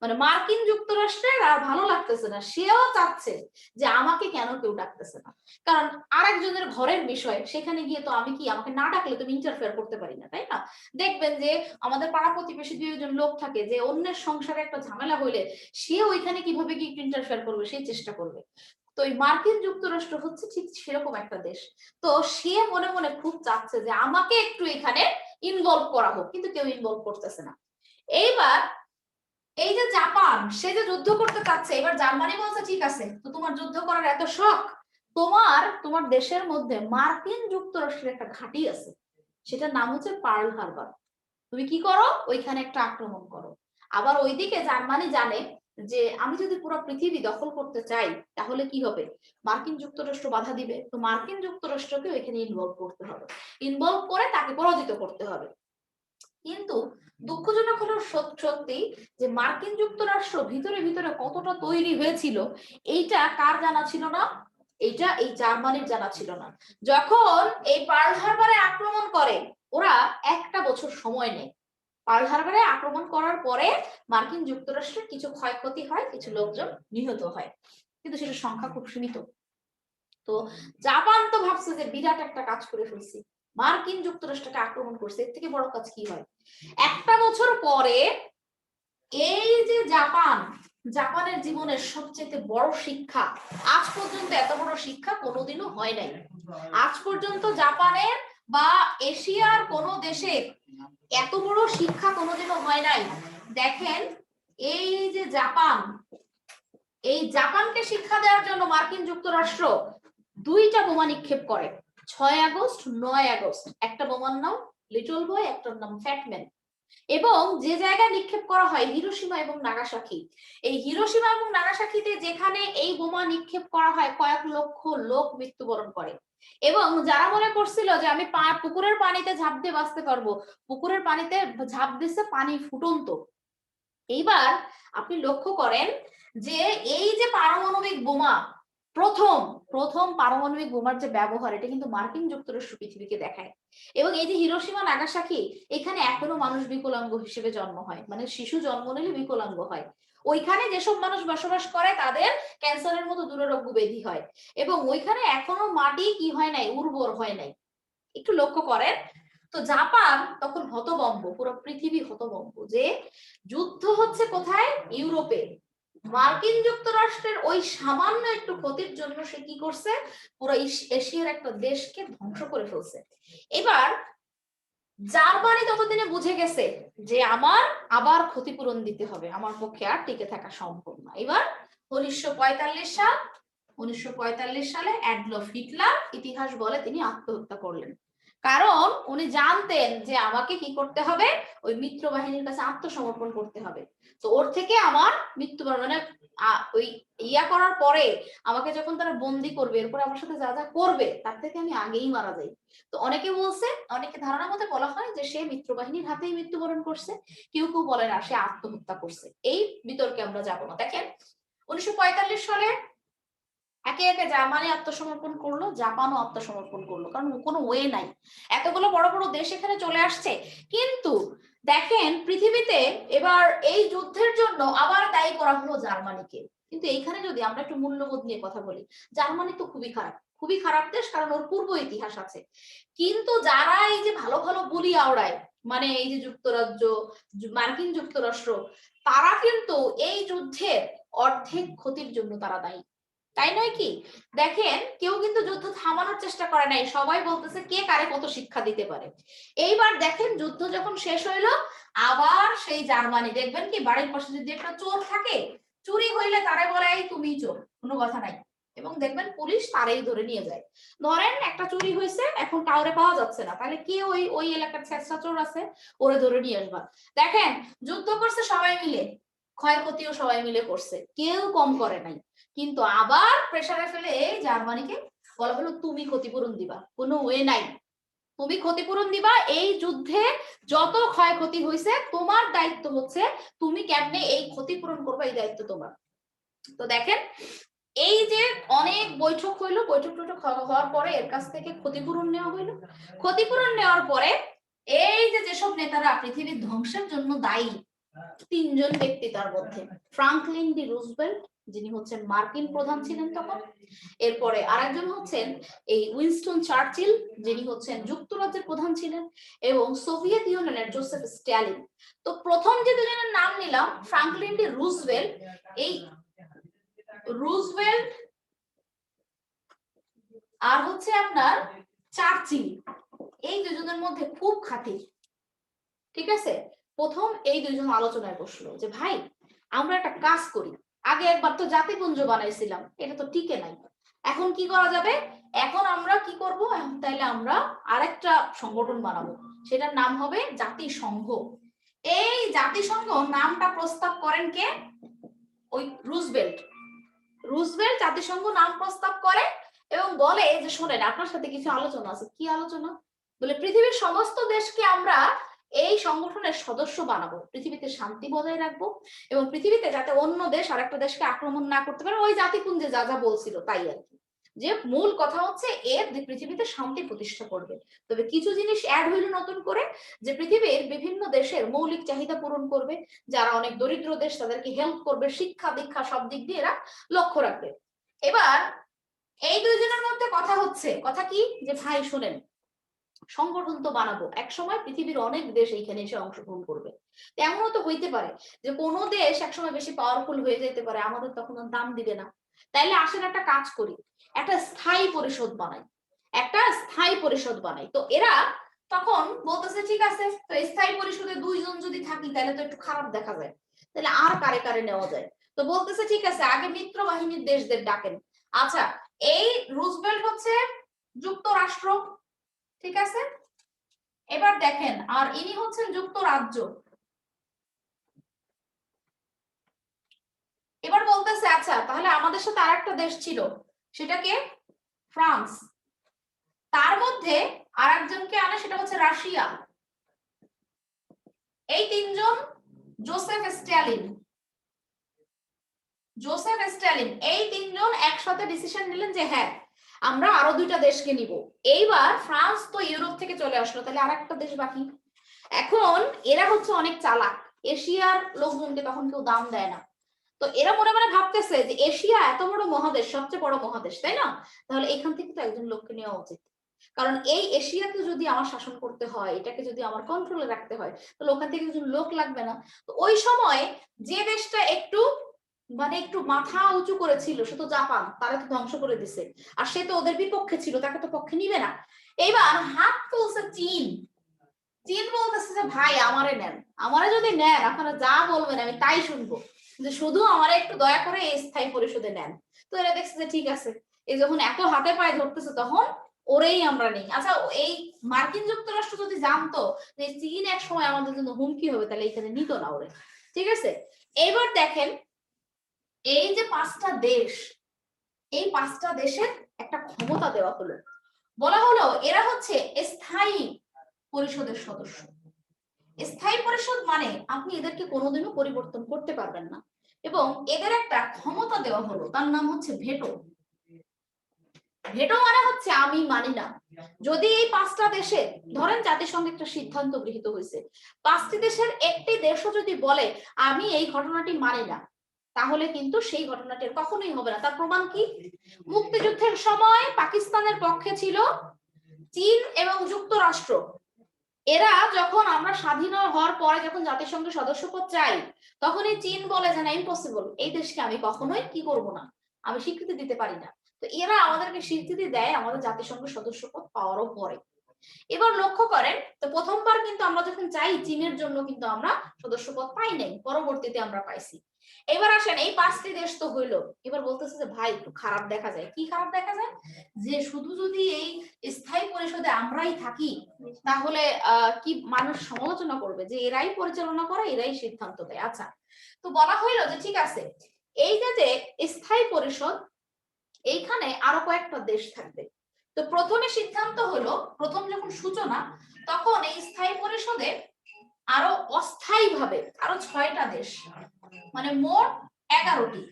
মানে মার্কিন যুক্তরাষ্ট্রের আর ভালো লাগতেছে না। সেও চাচ্ছে যে আমাকে কেন কেউ ডাকতেছে না, কারণ আরেকজনের ঘরের বিষয়, সেখানে গিয়ে তো আমি কি, আমাকে না ডাকলে তুমি ইন্টারফেয়ার করতে পারি না, তাই না? দেখবেন যে আমাদের পাড়া প্রতিবেশী দুই একজন লোক থাকে যে অন্যের সংসারে একটা ঝামেলা হইলে সে ওইখানে কিভাবে কি ইন্টারফেয়ার করবে সেই চেষ্টা করবে। তো এই মার্কিন যুক্তরাষ্ট্র হচ্ছে ঠিক সেরকম একটা দেশ। তো সে মনে মনে খুব চাচ্ছে যে আমাকে একটু এখানে ইনভলভ করা হোক, কিন্তু কেউ ইনভলভ করতেছে না। এইবার এই যে জাপান, সে যে যুদ্ধ করতে চাচ্ছে, এবার জার্মানি বলছে ঠিক আছে, তো তোমার যুদ্ধ করার এত শখ, তোমার দেশের মধ্যে মার্কিন যুক্তরাষ্ট্রের একটা ঘাঁটি আছে, সেটার নাম হচ্ছে পার্ল হারবার। তুমি কি করো, ওইখানে একটা আক্রমণ করো। আবার ওইদিকে জার্মানি জানে যে আমি যদি পুরো পৃথিবী দখল করতে চাই তাহলে কি হবে, মার্কিন যুক্তরাষ্ট্র বাধা দিবে, তো মার্কিন যুক্তরাষ্ট্রকে ওইখানে ইনভলভ করতে হবে, ইনভলভ করে তাকে পরাজিত করতে হবে। কিন্তু দুঃখজনক হলো সত্যি যে মার্কিন যুক্তরাষ্ট্র ভিতরে ভিতরে কতটা তৈরি হয়েছিল এইটা কার জানা ছিল না? এইটা এই জার্মানির জানা ছিল না। যখন এই পার্ল হারবারে আক্রমণ করে, ওরা একটা বছর সময় নেয়। পার্ল হারবারে আক্রমণ করার পরে মার্কিন যুক্তরাষ্ট্রের কিছু ক্ষয়ক্ষতি হয়, কিছু লোকজন নিহত হয়, কিন্তু সেটার সংখ্যা খুব সীমিত। তো জাপান তো ভাবছে যে বিরাট একটা কাজ করে ফেলছি, মার্কিন যুক্তরাষ্ট্রকে আক্রমণ করছে, এর থেকে বড় কাজ কি হয়। একটা বছর পরে এই যে জাপানের জীবনের সবচেয়ে বড় শিক্ষা, আজ পর্যন্ত এত বড় শিক্ষা কোনোদিনও হয় নাই। আজ পর্যন্ত জাপানের বা এশিয়ার কোনো দেশে এত বড় শিক্ষা কোনোদিনও হয় নাই। দেখেন, এই যে এই জাপানকে শিক্ষা দেওয়ার জন্য মার্কিন যুক্তরাষ্ট্র দুইটা বোমা নিক্ষেপ করে, 6 আগস্ট 9 আগস্ট। একটা বোমার নাম লিটল বয়, একটার নাম ফ্যাটম্যান। এবং যে জায়গায় নিক্ষেপ করা হয় হিরোশিমা এবং নাগাসাকি। এই হিরোশিমা এবং নাগাসাকিতে যেখানে এই বোমা নিক্ষেপ করা হয়, কয়েক লক্ষ লোক মৃত্যুবরণ করে। এবং যারা মনে করছিল যে আমি পুকুরের পানিতে ঝাঁপ দিয়ে বাঁচতে পারবো, পুকুরের পানিতে ঝাঁপ দিচ্ছে, পানি ফুটন্ত। এইবার আপনি লক্ষ্য করেন যে এই যে পারমাণবিক বোমা, প্রথম পারমাণবিক বোমার যে ব্যবহার, এটা কিন্তু মার্কিন যুক্তরাষ্ট্র পৃথিবীকে দেখায়। এবং এই যে হিরোশিমা নাগাসাকি, এখানে এখনো মানুষ বিকলাঙ্গ হিসেবে জন্ম হয়, মানে শিশু জন্ম নিলে বিকলাঙ্গ হয়। ওইখানে যেসব মানুষ বসবাস করে তাদের ক্যান্সারের মতো দুরারোগ্য ব্যাধি হয়, এবং ওইখানে এখনো মাটি কি হয় নাই, উর্বর হয় নাই। একটু লক্ষ্য করেন। তো জাপান তখন হতভম্ব, পুরো পৃথিবী হতভম্ব যে যুদ্ধ হচ্ছে কোথায়, ইউরোপে। মার্কিন যুক্তরাষ্ট্রের ওই সামান্য একটু ক্ষতির জন্য সে কি করছে, পুরো এশিয়ার একটা দেশকে ধ্বংস করে ফেলছে। এবার জার্মানি ততদিনে বুঝে গেছে যে আমার আবার ক্ষতিপূরণ দিতে হবে, আমার পক্ষে আর টিকে থাকা সম্ভব না। এবার 1945 সালে অ্যাডলফ হিটলার, ইতিহাস বলে, তিনি আত্মহত্যা করলেন। কারণ উনি জানতেন যে আমাকে কি করতে হবে, ওই মিত্র বাহিনীর কাছে আত্মসমর্পণ করতে হবে। তো ওর থেকে আমার মৃত্যুবরণ, মানে ওই ইয়া করার পরে আমাকে যখন তারা বন্দি করবে, এরপর আমার সাথে যা যা করবে, তার থেকে আমি আগেই মারা যাই। তো অনেকে বলছে, অনেকে ধারণা মতে বলা হয় যে সে মিত্র বাহিনীর হাতেই মৃত্যুবরণ করছে, কেউ কেউ বলে না সে আত্মহত্যা করছে। এই বিতর্কে আমরা যাবো না। দেখেন, 1945 সালে একে একে জার্মানি আত্মসমর্পণ করলো, জাপানও আত্মসমর্পণ করলো, কারণ কোনো ওয়ে নাই, এতগুলো বড় বড় দেশ এখানে চলে আসছে। কিন্তু দেখেন পৃথিবীতে এবার এই যুদ্ধের জন্য আবার দায়ী করা হলো জার্মানিকে। কিন্তু এইখানে যদি আমরা একটু মূল্যবোধ নিয়ে কথা বলি, জার্মানি তো খুবই খারাপ দেশ, কারণ ওর পূর্ব ইতিহাস আছে। কিন্তু যারা এই যে ভালো ভালো বুলি আওড়ায়, মানে এই যে যুক্তরাজ্য, মার্কিন যুক্তরাষ্ট্র, তারা কিন্তু এই যুদ্ধের অর্ধেক ক্ষতির জন্য তারা দায়ী। তাই নয় কি? দেখেন কেউ কিন্তু যুদ্ধ থামানোর চেষ্টা করে নাই, সবাই বলতেছে কে কারে কত শিক্ষা দিতে পারে। এইবার দেখেন যুদ্ধ যখন শেষ হইলো, আবার সেই জার্মানি, দেখবেন কি বাড়ির পাশে যদি একটা চোর থাকে, চুরি হইলে তারে বলে এই তুমি চোর, কোনো কথা নাই, এবং দেখবেন পুলিশ তারেই ধরে নিয়ে যায়। ধরেন একটা চুরি হয়েছে, এখন কাউরে পাওয়া যাচ্ছে না, তাহলে কে ওই ওই এলাকার ছেঁচড়া চোর আছে, ওরে ধরে নিয়ে আসবা। দেখেন যুদ্ধ করছে সবাই মিলে, ক্ষয়ক্ষতিও সবাই মিলে করছে, কেউ কম করে নাই, কিন্তু আবার প্রেসারে ফেলে এই জার্মানিকে বলা হলো তুমি ক্ষতিপূরণ দিবা। কোনো ওয়ে নাই, তুমি ক্ষতিপূরণ দিবা, এই যুদ্ধে যত ক্ষয়ক্ষতি হয়েছে তোমার দায়িত্ব হচ্ছে তুমি কেমনে এই ক্ষতিপূরণ করবে, এই দায়িত্ব তোমার। তো দেখেন এই যে অনেক বৈঠক হইলো, বৈঠক হওয়ার পরে এর কাছ থেকে ক্ষতিপূরণ নেওয়া হইলো। ক্ষতিপূরণ নেওয়ার পরে এই যে যেসব নেতারা পৃথিবীর ধ্বংসের জন্য দায়ী, তিনজন ব্যক্তি তার মধ্যে, ফ্রাঙ্কলিন ডি রুজভেল্ট যিনি হচ্ছেন মার্কিন প্রধান ছিলেন তখন, এরপরে আরেকজন হচ্ছেন এই উইনস্টন চার্চিল যিনি হচ্ছেন যুক্তরাজ্যের প্রধান ছিলেন, এবং সোভিয়েত ইউনিয়নের জোসেফ স্ট্যালিন। তো প্রথম যে দুজনের নাম নিলাম, ফ্রাঙ্কলিন ডি রুজভেল্ট, এই রুজভেল্ট আর হচ্ছে আপনার চার্চিল, এই দুজনের মধ্যে খুব খাতির, ঠিক আছে। প্রথম এই দুইজন আলোচনায় বসলো যে ভাই আমরা একটা কাজ করি, আগে একবার তো জাতিপুঞ্জ বানাইছিলাম, এটা তো টিকে নাই, এখন কি করা যাবে, এখন আমরা কি করব, তাইলে আমরা আরেকটা সংগঠন বানাবো, সেটার নাম হবে জাতিসংঘ। এই জাতিসংঘ নামটা প্রস্তাব করেন কে, ওই রুজভেল্ট। রুজভেল্ট জাতিসংঘ নাম প্রস্তাব করে এবং বলে যে শোনেন আপনার সাথে কিছু আলোচনা আছে। কি আলোচনা? বলে পৃথিবীর সমস্ত দেশকে আমরা এই সংগঠনের সদস্য বানাবো, পৃথিবীতে শান্তি বজায় রাখবো এবং পৃথিবীতে যাতে অন্য দেশ আরেকটা দেশকে আক্রমণ না করতে পারে, ওই জাতিপুঞ্জে যা যা বলছিল তাই আর কি, যে মূল কথা হচ্ছে এর পৃথিবীতে শান্তি প্রতিষ্ঠা করবে। তবে কিছু জিনিস অ্যাড হইল নতুন করে, যে পৃথিবীর বিভিন্ন দেশের মৌলিক চাহিদা পূরণ করবে, যারা অনেক দরিদ্র দেশ তাদেরকে হেল্প করবে, শিক্ষা দীক্ষা সব দিক দিয়ে এরা লক্ষ্য রাখবে। এবার এই দুইজনের মধ্যে কথা হচ্ছে, কথা কি, যে ভাই শোনেন সংগঠন তো বানাবো, এক সময় পৃথিবীর অনেক দেশ এইখানে এসে অংশগ্রহণ করবে, তেমনও তো হইতে পারে যে কোনো দেশ একসময় বেশি পাওয়ারফুল হয়ে যেতে পারে, আমাদের তখন দাম দিবে না, তাইলে আসেন একটা কাজ করি, একটা স্থায়ী পরিষদ বানাই, একটা স্থায়ী পরিষদ বানাই। তো এরা তখন বলতেছে ঠিক আছে, তো স্থায়ী পরিষদে দুইজন যদি থাকি তাহলে তো একটু খারাপ দেখা যায়, তাহলে আর কারে কারে নেওয়া যায়। তো বলতেছে ঠিক আছে আগে মিত্র বাহিনীর দেশদের ডাকেন। আচ্ছা, এই রুজভেল্ট হচ্ছে যুক্তরাষ্ট্র, ঠিক আছে, এবার দেখেন আর ইনি হচ্ছেন যুক্তরাজ্য। এবার বলতেছে আচ্ছা তাহলে আমাদের সাথে আরেকটা দেশ ছিল, সেটাকে ফ্রান্স, তার মধ্যে আরেকজনকে আনে, সেটা হচ্ছে রাশিয়া। এই তিনজন, জোসেফ স্ট্যালিন, জোসেফ স্ট্যালিন, এই তিনজন একসাথে ডিসিশন নিলেন যে হ্যাঁ আমরা আরো দুইটা দেশকে নিব। এইবার ফ্রান্স তো ইউরোপ থেকে চলে আসলো, তাহলে আরেকটা দেশ বাকি। এখন এরা হচ্ছে অনেক চালাক, এশিয়ার লোকজনকে তখন কেউ দাম দেয় না, তো এরা মনে মনে ভাবতেছে যে এশিয়া এত বড় মহাদেশ, সবচেয়ে বড় মহাদেশ তাই না, তাহলে এখান থেকে তো একজন লোককে নেওয়া উচিত, কারণ এই এশিয়াকে যদি আমার শাসন করতে হয়, এটাকে যদি আমার কন্ট্রোলে রাখতে হয়, তাহলে ওখান থেকে একজন লোক লাগবে না। তো ওই সময় যে দেশটা একটু মানে একটু মাথা উঁচু করেছিল সে তো জাপান, তারা তো ধ্বংস করে দিছে, আর সে তো ওদের বিপক্ষে ছিল, তাকে তো পক্ষে নিবে না। এইবার হাত তুলছে চীন। চীন বলতেছে যে ভাই আমারে নেন, আমারে যদি নেন আপনারা যা বলবেন আমি তাই শুনবো, যে শুধু আমারে একটু দয়া করে এই স্থায়ী পরিষদে নেন। তো এরা দেখছে যে ঠিক আছে, এই যখন এত হাতে পায়ে ধরতেছে তখন ওরেই আমরা নেই। আচ্ছা, এই মার্কিন যুক্তরাষ্ট্র যদি জানতো যে চীন এক সময় আমাদের জন্য হুমকি হবে, তাহলে এখানে নিত না ওরে, ঠিক আছে। এইবার দেখেন এই যে পাঁচটা দেশ, এই পাঁচটা দেশের একটা ক্ষমতা দেওয়া হলো, বলা হলো এরা হচ্ছে স্থায়ী পরিষদের সদস্য। স্থায়ী পরিষদ মানে আপনি এদেরকে কোনোদিনও পরিবর্তন করতে পারবেন না, এবং এদের একটা ক্ষমতা দেওয়া হলো, তার নাম হচ্ছে ভেটো। ভেটো মানে হচ্ছে আমি মানি না। যদি এই পাঁচটা দেশে ধরেন জাতিসংঘে একটা সিদ্ধান্ত গৃহীত হয়েছে, পাঁচটি দেশের একটি দেশও যদি বলে আমি এই ঘটনাটি মানি না, তাহলে কিন্তু সেই ঘটনাটি কখনোই হবে না। তার প্রমাণ কি? মুক্তিযুদ্ধের সময় পাকিস্তানের পক্ষে ছিল চীন এবং যুক্তরাষ্ট্র। এরা যখন আমরা স্বাধীন হওয়ার পরে যখন জাতিসংঘের সদস্যপদ চাই, তখন এই চীন বলে যে না ইম্পসিবল, এই দেশকে আমি কখনোই কি করব না, আমি স্বীকৃতি দিতে পারি না। তো এরা আমাদেরকে স্বীকৃতি দেয় আমাদের জাতিসংঘের সদস্যপদ পাওয়ারও পরে। এবার লক্ষ্য করেন, তো প্রথমবার কিন্তু আমরা যখন চাই চীনের জন্য কিন্তু আমরা সদস্যপদ পাই নাই, পরবর্তীতে আমরা পাইছি। এবার আসেন এই 5টি দেশ তো হইলো, এবার বলতেছে যে ভাই একটু খারাপ দেখা যায়। কি খারাপ দেখা যায়? যে শুধু যদি এই স্থায়ী পরিষদে আমরাই থাকি তাহলে কি মানুষ সমালোচনা করবে যে এরাই পরিচালনা করে, এরাই সিদ্ধান্ত দেয়। আচ্ছা, তো বলা হইলো যে ঠিক আছে, এই যে স্থায়ী পরিষদ, এইখানে আরো কয়েকটা দেশ থাকবে। তো প্রথমে সিদ্ধান্ত হলো, প্রথম যখন সূচনা, তখন এই স্থায়ী পরিষদে আরো অস্থায়ী ভাবে আরো 6টা দেশ, মানে মোট 11টি,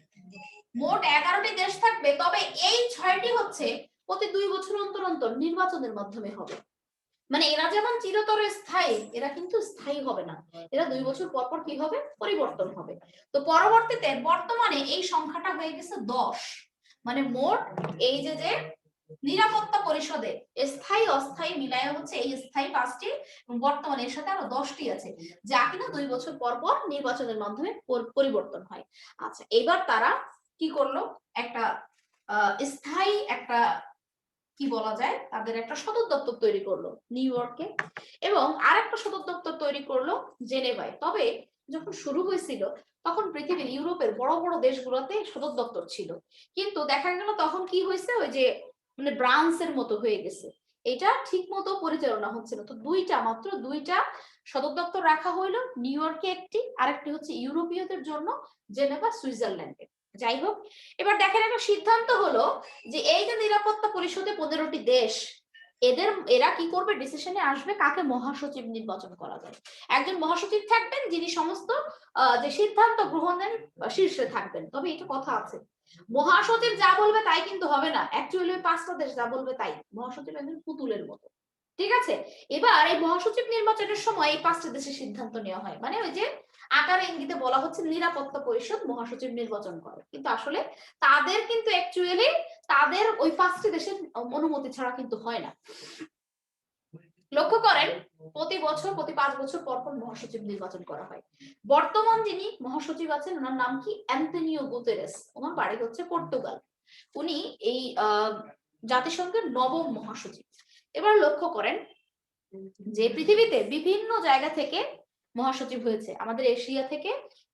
মোট 11টি দেশ থাকবে। তবে এই 6টি হচ্ছে প্রতি 2 বছর অন্তর অন্তর নির্বাচনের মাধ্যমে হবে। মানে এরা যেমন চিরতর স্থায়ী, এরা কিন্তু স্থায়ী হবে না, এরা 2 বছর পর পর কি হবে, পরিবর্তন হবে। তো পরবর্তীতে বর্তমানে এই সংখ্যাটা হয়ে গেছে 10। মানে মোট এই যে নিরাপত্তা পরিষদে স্থায়ী অস্থায়ী মিলায় হচ্ছে এই স্থায়ী 5টি, এবং বর্তমানে এর সাথে আরো 10টি আছে, যা কিনা 2 বছর পর পর নির্বাচনের মাধ্যমে পরিবর্তন হয়। আচ্ছা, এবার তারা কি করলো, একটা স্থায়ী একটা কি বলা যায়, তাদের একটা সদর দপ্তর তৈরি করলো নিউ ইয়র্কে, এবং আরেকটা সদর দপ্তর তৈরি করলো জেনেভায়। তবে যখন শুরু হয়েছিল তখন পৃথিবীর ইউরোপের বড় বড় দেশগুলোতে সদর দপ্তর ছিল, কিন্তু দেখা গেল তখন কি হয়েছে, ওই যে মানে ব্রাঞ্চের মতো হয়ে গেছে, এটা ঠিক মতো পরিচালনা হচ্ছে না। তো মাত্র দুইটা সদর দপ্তর রাখা হইলো, নিউ ইয়র্কে একটি, আরেকটি হচ্ছে ইউরোপীয়দের জন্য জেনেভা সুইজারল্যান্ডে। যাই হোক, এবার দেখেন একটা সিদ্ধান্ত হলো যে এই যে নিরাপত্তা পরিষদে 15টি দেশ, এরা কি করবে, ডিসিশনে আসবে কাকে মহাসচিব নির্বাচন করা যায়। একজন মহাসচিব থাকবেন যিনি সমস্ত যে সিদ্ধান্ত গ্রহণের শীর্ষে থাকবেন। তবে এটা কথা আছে, মহাসচিব যা বলবে তাই কিন্তু হবে না, অ্যাকচুয়ালি 5টা দেশ যা বলবে তাই। মহাসচিব একজন পুতুলের মতো, ঠিক আছে। এবার এই মহাসচিব নির্বাচনের সময় এই 5টা দেশের সিদ্ধান্ত নেওয়া হয়, মানে ওই যে আকারে ইঙ্গিতে বলা হচ্ছে নিরাপত্তা পরিষদ মহাসচিব নির্বাচন করে, কিন্তু আসলে তাদের কিন্তু অ্যাকচুয়ালি তাদের ওই 5টি দেশের অনুমতি ছাড়া কিন্তু হয় না। লক্ষ্য করেন, প্রতি বছর প্রতি 5 বছর পর পর মহাসচিব নির্বাচন করা হয়। বর্তমান যিনি মহাসচিব আছেন ওনার নাম কি, অ্যান্টোনিও গুতেরেস, ওনার বাড়ি হচ্ছে পর্তুগাল। উনি এই জাতিসংঘের 9ম মহাসচিব। এবার লক্ষ্য করেন যে পৃথিবীতে বিভিন্ন জায়গা থেকে মহাসচিব হয়েছে। আমাদের এশিয়া থেকে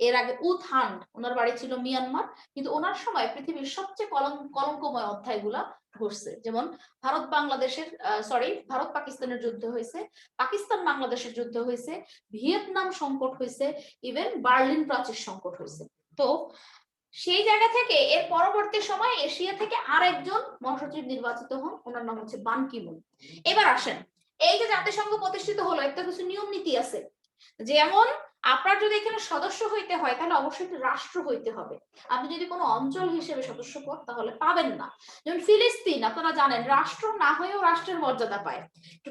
এর আগে উথান্ড, ওনার বাড়ি ছিল মিয়ানমার, কিন্তু ওনার সময় পৃথিবীর সবচেয়ে কলঙ্কময় অধ্যায়গুলা ঘটছে। যেমন ভারত পাকিস্তানের যুদ্ধ হয়েছে, পাকিস্তান বাংলাদেশের যুদ্ধ হয়েছে, ভিয়েতনাম সংকট হয়েছে, ইভেন বার্লিন প্রাচীর সংকট হয়েছে। তো সেই জায়গা থেকে এর পরবর্তী সময় এশিয়া থেকে আরেকজন মহাসচিব নির্বাচিত হন, ওনার নাম হচ্ছে বান কি মুন। এবার আসেন, এই যে জাতিসংঘ প্রতিষ্ঠিত হলো, একটা কিছু নিয়ম নীতি আছে। যেমন আপনার যদি এখানে সদস্য হইতে হয় তাহলে অবশ্যই একটা রাষ্ট্র হইতে হবে। আপনি যদি কোনো অঞ্চল হিসেবে সদস্য পদ তাহলে পাবেন না। যেমন ফিলিস্তিন, আপনারা জানেন রাষ্ট্র না হয়েও রাষ্ট্রের মর্যাদা পায়,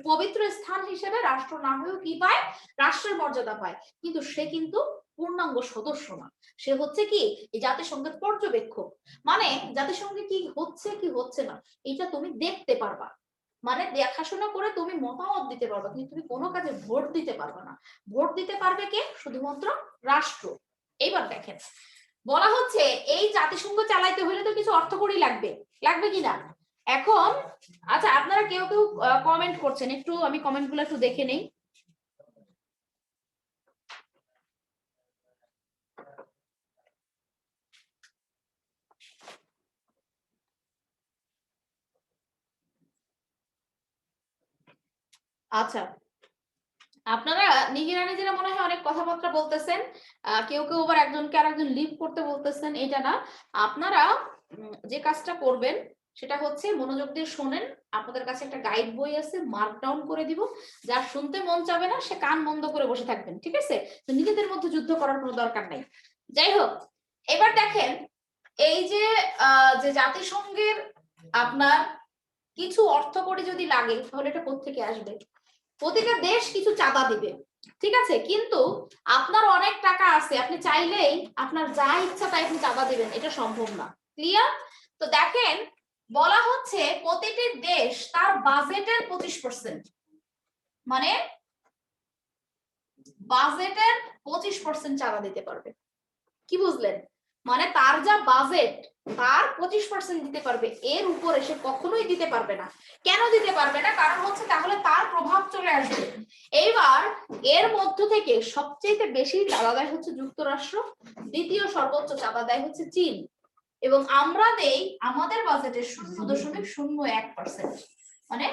পবিত্র স্থান হিসেবে রাষ্ট্র না হয়েও কি পায়, রাষ্ট্রের মর্যাদা পায়, কিন্তু সে কিন্তু পূর্ণাঙ্গ সদস্য না। সে হচ্ছে কি, এই জাতিসংঘের পর্যবেক্ষক, মানে জাতিসংঘে কি হচ্ছে কি হচ্ছে না এটা তুমি দেখতে পারবা, মানে দেখাশোনা করে তুমি মতামত দিতে পারবে, কিন্তু তুমি কোনো কাজে ভোট দিতে পারবে না। ভোট দিতে পারবে কে, শুধুমাত্র রাষ্ট্র। এইবার দেখেন, বলা হচ্ছে এই জাতিসংঘ চালাইতে হলে তো কিছু অর্থকড়ি লাগবে, লাগবে কিনা এখন। আচ্ছা, আপনারা কেউ কেউ কমেন্ট করছেন, একটু আমি কমেন্ট গুলো একটু দেখে নেই। আচ্ছা, আপনারা নিজেরা নিজেরা মনে হয় অনেক কথাবার্তা বলতেছেন, কেউ কেউ আবার একজনকে আরেকজন লিভ করতে বলতেছেন, এটা না। আপনারা যে কাজটা করবেন সেটা হচ্ছে মনোযোগ দিয়ে শোনেন। আপনাদের কাছে একটা গাইড বই আছে, মার্ক ডাউন করে দিব, যার শুনতে মন চাবে না সে কান বন্ধ করে বসে থাকবেন, ঠিক আছে। তো নিজেদের মধ্যে যুদ্ধ করার কোনো দরকার নাই। যাই হোক, এবার দেখেন এই যে জাতিসংঘের আপনার কিছু অর্থকড়ি যদি লাগে তাহলে এটা কোত্থেকে আসবে, প্রতিটা দেশ কিছু চাঁদা দিবে, ঠিক আছে, কিন্তু আপনার অনেক টাকা আছে, আপনি চাইলেই আপনার যা ইচ্ছা তাই আপনি চাঁদা দিবেন, এটা সম্ভব না। ক্লিয়ার? তো দেখেন, বলা হচ্ছে প্রতিটি দেশ তার বাজেটের 25%, মানে বাজেটের 25% চাঁদা দিতে পারবে। কি বুঝলেন? মানে তার যা বাজেট তার 25% দিতে পারবে, এর উপরে সে কখনোই দিতে পারবে না। কেন দিতে পারবে না? কারণ হচ্ছে তাহলে তার প্রভাব চলে আসবে। এইবার এর মধ্য থেকে সবচেয়ে বেশি চাঁদা দেয় হচ্ছে যুক্তরাষ্ট্র, দ্বিতীয় সর্বোচ্চ চাঁদা দেয় হচ্ছে চীন, এবং আমরা দেই আমাদের বাজেটের 0.01%। মানে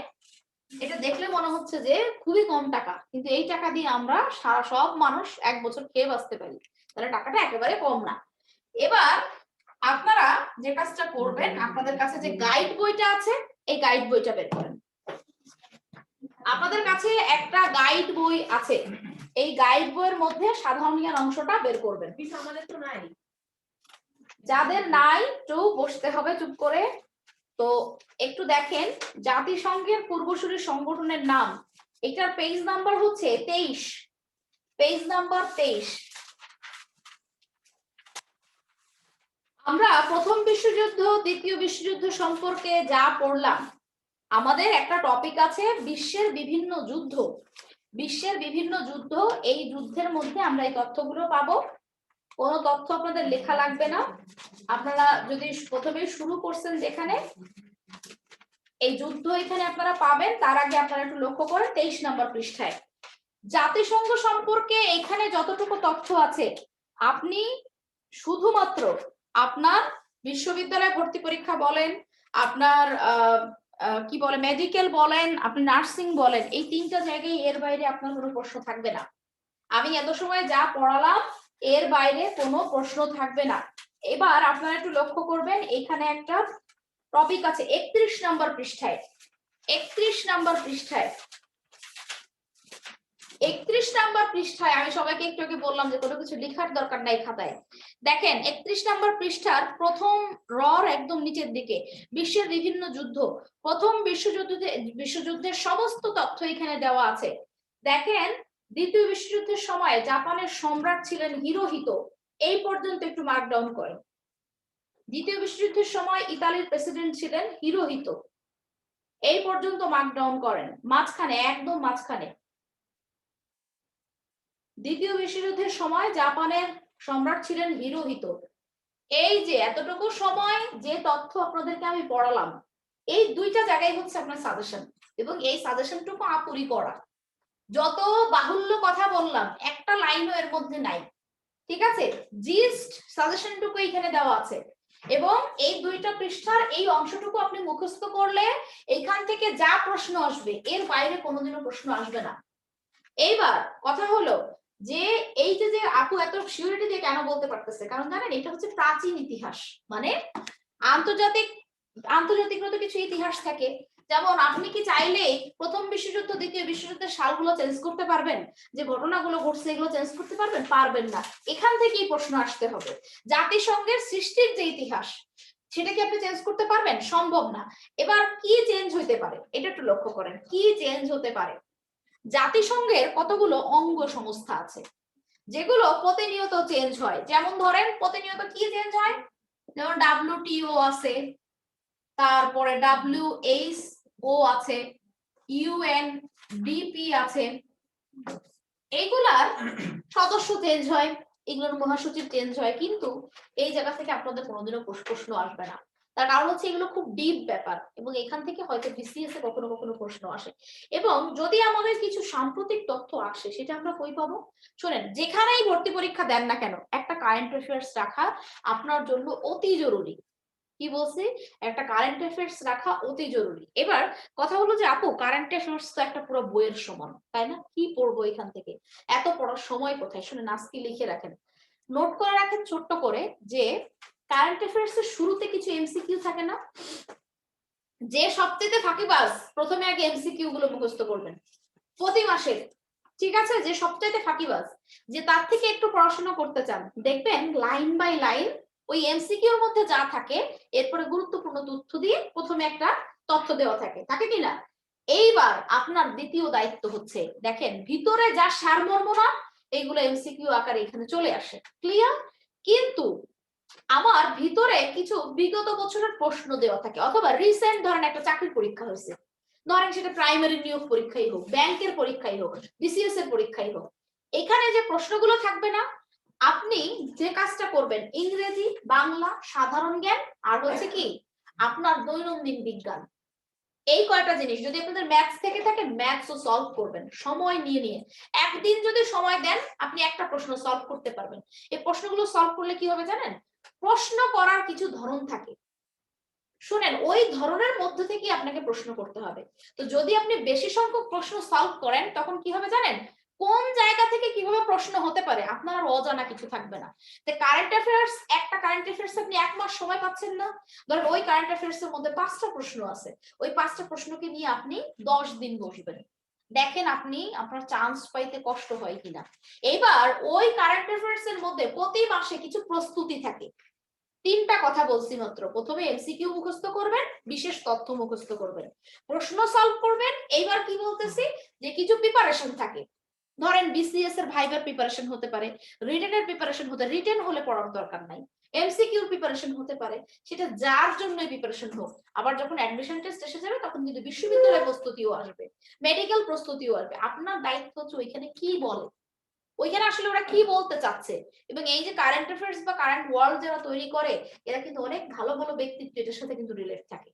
এটা দেখলে মনে হচ্ছে যে খুবই কম টাকা, কিন্তু এই টাকা দিয়ে আমরা সব মানুষ এক বছর খেয়ে বাঁচতে পারি, তাহলে টাকাটা একেবারে কম না। এবার আপনারা যে কাজটা করবেন, আপনাদের কাছে যে গাইড বইটা আছে এই গাইড বইটা বের করেন। আপনাদের কাছে একটা গাইড বই আছে, এই গাইড বইয়ের মধ্যে সাধারণ জ্ঞান অংশটা বের করবেন। আমাদের তো নাই। যাদের নাই একটু বসতে হবে চুপ করে। তো একটু দেখেন, জাতিসংঘের পূর্বসূরি সংগঠনের নাম, এটার পেজ নাম্বার হচ্ছে 23, পেজ নাম্বার 23। আমরা প্রথম বিশ্বযুদ্ধ দ্বিতীয় বিশ্বযুদ্ধ সম্পর্কে যা পড়লাম, আমাদের একটা টপিক আছে বিশ্বের বিভিন্ন যুদ্ধ। বিশ্বের বিভিন্ন যুদ্ধ, এই যুদ্ধের মধ্যে আমরা এই তথ্যগুলো পাবো। কোনো তথ্য আপনাদের লেখা লাগবে না, আপনারা যদি প্রথমে শুরু করছেন যেখানে এই যুদ্ধ এখানে আপনারা পাবেন, তার আগে আপনারা একটু লক্ষ্য করেন 23 নম্বর পৃষ্ঠায় জাতিসংঘ সম্পর্কে এখানে যতটুকু তথ্য আছে আপনি শুধুমাত্র আপনার বিশ্ববিদ্যালয় ভর্তি পরীক্ষা বলেন, আপনার কি বলে মেডিকেল বলেন, আপনি নার্সিং বলেন, এই তিনটা জায়গায় এর বাইরে আপনার কোনো প্রশ্ন থাকবে না। আমি এত সময় যা পড়ালাম এর বাইরে কোনো প্রশ্ন থাকবে না। এবার আপনারা একটু লক্ষ্য করবেন, এখানে একটা টপিক আছে 31 নম্বর পৃষ্ঠায়, 31 নম্বর পৃষ্ঠায়, 31 নম্বর পৃষ্ঠায় আমি সবাইকে একটু আগে বললাম যে কোনো কিছু লেখার দরকার নাই খাতায়। দেখেন 31 নম্বর পৃষ্ঠার প্রথম রর একদম নিচের দিকে বিশ্বের বিভিন্ন যুদ্ধ, প্রথম বিশ্বযুদ্ধের সমস্ত তথ্য এখানে দেওয়া আছে। দেখেন দ্বিতীয় বিশ্বযুদ্ধের সময় জাপানের সম্রাট ছিলেন হিরোহিতো, এই পর্যন্ত একটু মার্ক ডাউন করেন। দ্বিতীয় বিশ্বযুদ্ধের সময় ইতালির প্রেসিডেন্ট ছিলেন হিরোহিতো, এই পর্যন্ত মার্ক ডাউন করেন। মাঝখানে একদম মাঝখানে দ্বিতীয় বিশ্বযুদ্ধের সময় জাপানের সম্রাট ছিলেন হিরোহিতো। এই যে এতটুকু সময় যে তথ্য আপনাদেরকে আমি পড়ালাম, এই দুইটা জায়গায় হচ্ছে আপনার সাজেশন, এবং এই সাজেশনটুকু আপুরি করা। যত বাহুল্য কথা বললাম একটা লাইনও এর মধ্যে নাই, ঠিক আছে? জিস্ট সাজেশনটুকু এখানে দেওয়া আছে, এবং এই দুইটা পৃষ্ঠার এই অংশটুকু আপনি মুখস্থ করলে এখান থেকে যা প্রশ্ন আসবে এর বাইরে কোনোদিনও প্রশ্ন আসবে না। এইবার কথা হলো যে এই যে আপু এত সিউরিটি দিয়ে কেন বলতে পারতেছে, কারণ জানেন এটা হচ্ছে প্রাচীন ইতিহাস, মানে আন্তর্জাতিক কিছু ইতিহাস থাকে। যেমন আপনি কি চাইলে প্রথম বিশ্বযুদ্ধ দ্বিতীয় বিশ্বযুদ্ধের সালগুলো চেঞ্জ করতে পারবেন? যে ঘটনাগুলো ঘটছে এগুলো চেঞ্জ করতে পারবেন? পারবেন না। এখান থেকেই প্রশ্ন আসতে হবে। জাতিসংঘের সৃষ্টির যে ইতিহাস সেটা কি আপনি চেঞ্জ করতে পারবেন? সম্ভব না। এবার কি চেঞ্জ হইতে পারে এটা একটু লক্ষ্য করেন, কি চেঞ্জ হতে পারে। জাতিসংঘের কতগুলো অঙ্গ সংস্থা আছে যেগুলো প্রতিনিয়ত চেঞ্জ হয়। যেমন ধরেন প্রতিনিয়ত কি চেঞ্জ হয়, যেমন WTO আছে, তারপরে WHO আছে, UNDP আছে, এইগুলার সদস্য চেঞ্জ হয়, এগুলোর মহাসচিব চেঞ্জ হয়, কিন্তু এই জায়গা থেকে আপনাদের কোনোদিনও প্রশ্ন আসবে না। তার কারণ হচ্ছে এগুলো খুব ডিপ ব্যাপার, এবং এখান থেকে হয়তো BCS এ কখনো কখনো প্রশ্ন আসে। এবং যদি আমাদের কিছু সাম্প্রতিক তথ্য আসে সেটা আমরা কই পাবো? শোনেন, যেখানেই ভর্তি পরীক্ষা দেন না কেন একটা কারেন্ট অ্যাফেয়ার্স রাখা আপনার জন্য অতি জরুরি। কি বলছি? একটা কারেন্ট অ্যাফেয়ার্স রাখা অতি জরুরি। এবার কথা হলো যে আপু কারেন্ট অ্যাফেয়ার্স তো একটা পুরো বইয়ের সমান, তাই না? কি পড়বো এখান থেকে, এত পড়ার সময় কোথায়? শুনে আজকে লিখে রাখেন, নোট করে রাখেন ছোট্ট করে, যে কারেন্ট অ্যাফেয়ার্স এর শুরুতে কিছু এমসিকিউ থাকে না, যে সবচেয়ে ফাঁকিবাজ প্রথমে আগে এমসিকিউ গুলো মুখস্থ করবেন প্রতি মাসে, ঠিক আছে? যে সবচেয়ে ফাঁকিবাজ, যে তার থেকে একটু পড়াশোনা করতে চান, দেখবেন লাইন বাই লাইন ওই এমসিকিউর মধ্যে যা থাকে এরপরে গুরুত্বপূর্ণ তথ্য দিয়ে প্রথমে একটা তথ্য দেওয়া থাকে, থাকে কিনা? এইবার আপনার দ্বিতীয় দায়িত্ব হচ্ছে, দেখেন ভিতরে যা সারমর্ম না এইগুলো এমসিকিউ আকারে এখানে চলে আসে, ক্লিয়ার? কিন্তু আমার ভিতরে কিছু বিগত বছরের প্রশ্ন দেওয়া থাকে, অথবা রিসেন্ট ধরেন একটা চাকরির পরীক্ষা হয়েছে, ধরেন সেটা প্রাইমারি নিয়োগ পরীক্ষাই হোক, ব্যাংকের পরীক্ষাই হোক, BCS এর পরীক্ষাই হোক, এখানে যে প্রশ্নগুলো থাকবে না আপনি যে কাজটা করবেন ইংরেজি, বাংলা, সাধারণ জ্ঞান আর হচ্ছে কি আপনার দৈনন্দিন বিজ্ঞান, এই কয়টা জিনিস যদি আপনাদের ম্যাথস থেকে থাকে ম্যাথসও সলভ করবেন সময় নিয়ে নিয়ে। একদিন যদি সময় দেন আপনি একটা প্রশ্ন সলভ করতে পারবেন। এই প্রশ্নগুলো সলভ করলে কি হবে জানেন, প্রশ্ন করার কিছু ধরন থাকে, শুনেন ওই ধরনের মধ্যে থেকে আপনাকে প্রশ্ন করতে হবে। তো যদি আপনি বেশি সংখ্যক প্রশ্ন সলভ করেন তখন কি হবে জানেন, কোন জায়গা থেকে কিভাবে প্রশ্ন হতে পারে আপনার আর অজানা কিছু থাকবে না। তো কারেন্ট অ্যাফেয়ার্স, একটা কারেন্ট অ্যাফেয়ার্স আপনি 1 মাস সময় পাচ্ছেন না, ধরেন ওই কারেন্ট অ্যাফেয়ার্স এর মধ্যে 5টা প্রশ্ন আছে, ওই 5টা প্রশ্নকে নিয়ে আপনি 10 দিন বসবেন, দেখেন আপনি আপনার চান্স পাইতে কষ্ট হয় কিনা। এবার ওই কারেন্ট অ্যাফেয়ার্স এর মধ্যে প্রতি মাসে কিছু প্রস্তুতি থাকে। 3টা কথা বলছি মাত্র, প্রথমে এমসিকিউ মুখস্থ করবেন, বিশেষ তথ্য মুখস্থ করবেন, প্রশ্ন সলভ করবেন। এইবার কি বলতেছি যে কিছু প্রিপারেশন থাকে, ধরেন বিসিএস এর ভাইবার প্রিপারেশন হতে পারে, রিটেনের প্রিপারেশন হতে, রিটেন হলে পড়ার দরকার নাই, এমসিকিউ প্রিপারেশন হতে পারে, সেটা যার জন্যই প্রিপারেশন হোক। আবার যখন অ্যাডমিশন টেস্ট এসে যাবে তখন কিন্তু বিশ্ববিদ্যালয় প্রস্তুতিও আসবে, মেডিকেল প্রস্তুতিও আসবে। আপনার দায়িত্ব হচ্ছে ওইখানে কি বলে, ওইখানে আসলে ওরা কি বলতে চাচ্ছে। এবং এই যে কারেন্ট অ্যাফেয়ার্স বা কারেন্ট ওয়ার্ল্ড যারা তৈরি করে এরা কিন্তু অনেক ভালো ভালো ব্যক্তিত্ব এটার সাথে কিন্তু রিলেট থাকে।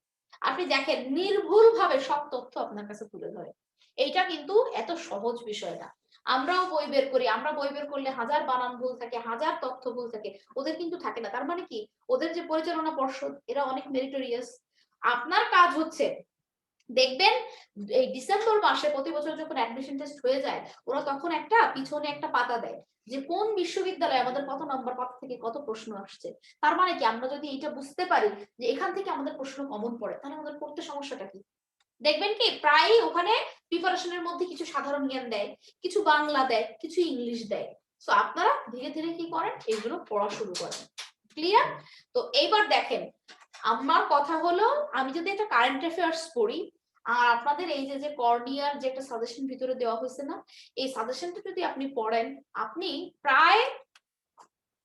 আপনি দেখেন নির্ভুল ভাবে সব তথ্য আপনার কাছে তুলে ধরে, এইটা কিন্তু এত সহজ বিষয় না। আমরাও বই বের করি, আমরা বই বের করলে হাজার বানান ভুল থাকে, হাজার তথ্য ভুল থাকে, ওদের কিন্তু থাকে না। তার মানে কি ওদের যে পরিচালনা পর্ষদ এরা অনেক মেরিটোরিয়াস। আপনার কাজ হচ্ছে দেখবেন এই ডিসেম্বর মাসে প্রতি বছর যখন অ্যাডমিশন টেস্ট হয়ে যায় ওরা তখন একটা পিছনে একটা পাতা দেয় যে কোন বিশ্ববিদ্যালয়ে আমাদের কত নম্বর পাতা থেকে কত প্রশ্ন আসছে। তার মানে কি আমরা যদি এটা বুঝতে পারি যে এখান থেকে আমাদের প্রশ্ন কমন পড়ে তাহলে আমাদের পড়তে সমস্যাটা কি। দেখবেন কি প্রায় ওখানে প্রিপারেশনের মধ্যে কিছু সাধারণ জ্ঞান দেয়, কিছু বাংলা দেয়, কিছু ইংলিশ দেয়। সো আপনারা ধীরে ধীরে কি করেন এইগুলো পড়া শুরু করেন। ক্লিয়ার? তো এইবার দেখেন আমার কথা হলো আমি যদি একটা কারেন্ট অ্যাফেয়ার্স পড়ি আর আপনাদের এই যে কর্নিয়ার যে একটা সাজেশন ভিতরে দেওয়া হয়েছে না, এই সাজেশনটা যদি আপনি পড়েন আপনি প্রায়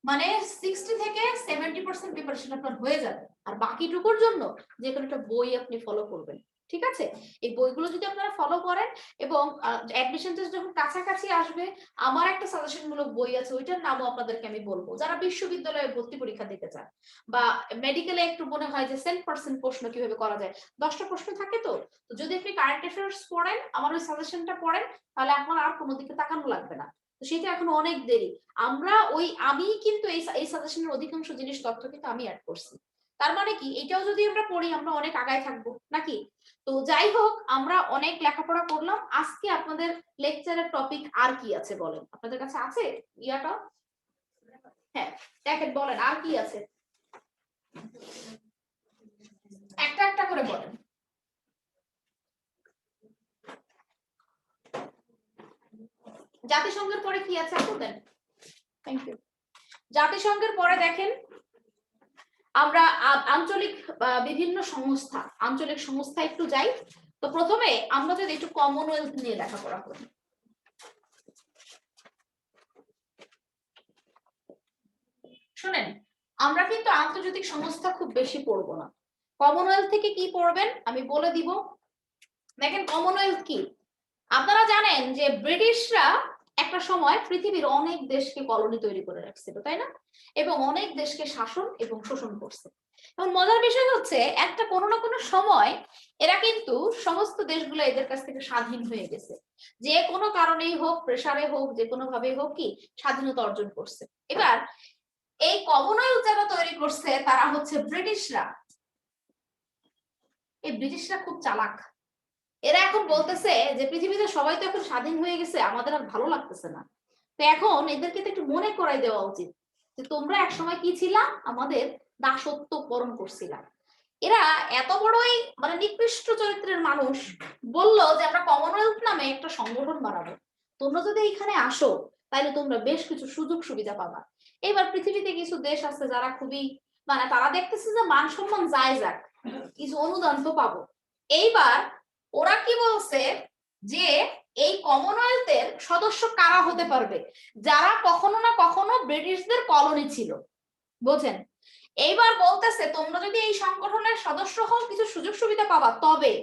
মানে 60 থেকে 70% প্রিপারেশন আপনার হয়ে যাবে। আর বাকিটুকুর জন্য যে কোনো একটা বই আপনি ফলো করবেন, ঠিক আছে? এই বইগুলো যদি আপনারা ফলো করেন এবং অ্যাডমিশন টেস্ট যখন কাছাকাছি আসবে আমার একটা সাজেশনমূলক বই আছে ওইটার নামও আপনাদেরকে আমি বলবো, যারা বিশ্ববিদ্যালয়ে ভর্তি পরীক্ষা দিতে চান বা মেডিকেলে একটু মনে হয় যে 100% প্রশ্ন কিভাবে করা যায়, 10টা প্রশ্ন থাকে। তো যদি আপনি কারেন্ট অ্যাফেয়ার্স পড়েন আমার ওই সাজেশনটা পড়েন তাহলে আপনার আর কোনো দিকে তাকানো লাগবে না। তো সেটা এখন অনেক দেরি। আমি কিন্তু এই সাজেশনের অধিকাংশ জিনিস তথ্য কিন্তু আমি অ্যাড করছি। তার মানে কি এটাও যদি আমরা পড়ি আমরা অনেক আগায় থাকবো নাকি। তো যাই হোক আমরা অনেক লেখাপড়া করলাম, আজকে আপনাদের লেকচারের টপিক আর কি আছে বলেন, আপনাদের কাছে আছে ইয়াটা? হ্যাঁ দেখেন বলেন আর কি আছে, একটা একটা করে বলেন। জাতিসংঘের পরে কি আছে আপনাদের? Thank you. জাতিসংঘের পরে দেখেন আমরা আঞ্চলিক বিভিন্ন সংস্থা, আঞ্চলিক সংস্থা একটু যাই। তো প্রথমে আমরা যদি একটু কমনওয়েলথ নিয়ে লেখাপড়া করি, শুনেন আমরা কিন্তু আন্তর্জাতিক সংস্থা খুব বেশি পড়বো না, কমনওয়েলথ থেকে কি পড়বেন আমি বলে দিব। দেখেন কমনওয়েলথ কি, আপনারা জানেন যে ব্রিটিশরা একটা সময় পৃথিবীর অনেক দেশকে কলোনি তৈরি করে রাখছিল তাই না, এবং অনেক দেশকে শাসন এবং শোষণ করছে। এবং মজার বিষয় হচ্ছে একটা কোনো না কোনো সময় এরা কিন্তু সমস্ত দেশগুলো এদের কাছ থেকে স্বাধীন হয়ে গেছে, যে কোনো কারণেই হোক, প্রেসারে হোক, যে কোনো ভাবে হোক কি স্বাধীনতা অর্জন করছে। এবার এই কমনওয়েলথ যারা তৈরি করছে তারা হচ্ছে ব্রিটিশরা। এই ব্রিটিশরা খুব চালাক, এরা এখন বলতেছে যে পৃথিবীতে সবাই তো এখন স্বাধীন হয়ে গেছে আমাদের আর ভালো লাগতেছে না, তো এখন এদেরকে তো একটু মনে করাই দেওয়া উচিত যে তোমরা একসময় কি ছিলা, আমাদের দাসত্ব বরণ করছিলা। এরা এত বড়ই মানে নিকৃষ্ট চরিত্রের মানুষ বললো যে আমরা কমনওয়েলথ নামে একটা সংগঠন বানাবো, তোমরা যদি এখানে আসো তাহলে তোমরা বেশ কিছু সুযোগ সুবিধা পাবা। এবার পৃথিবীতে কিছু দেশ আছে যারা খুবই মানে তারা দেখতেছে যে মান সম্মান যায় যাক, কিছু অনুদান তো পাবো। এইবার ওরা কি বলছে যে এই কমনওয়েলথের সদস্য কারা হতে পারবে, যারা কখনো না কখনো ব্রিটিশদের কলোনি ছিল, বোঝেন? এইবার বলতেছে তোমরা যদি এই সংগঠনের সদস্য হও কিছু সুযোগ সুবিধা পাবা, তবে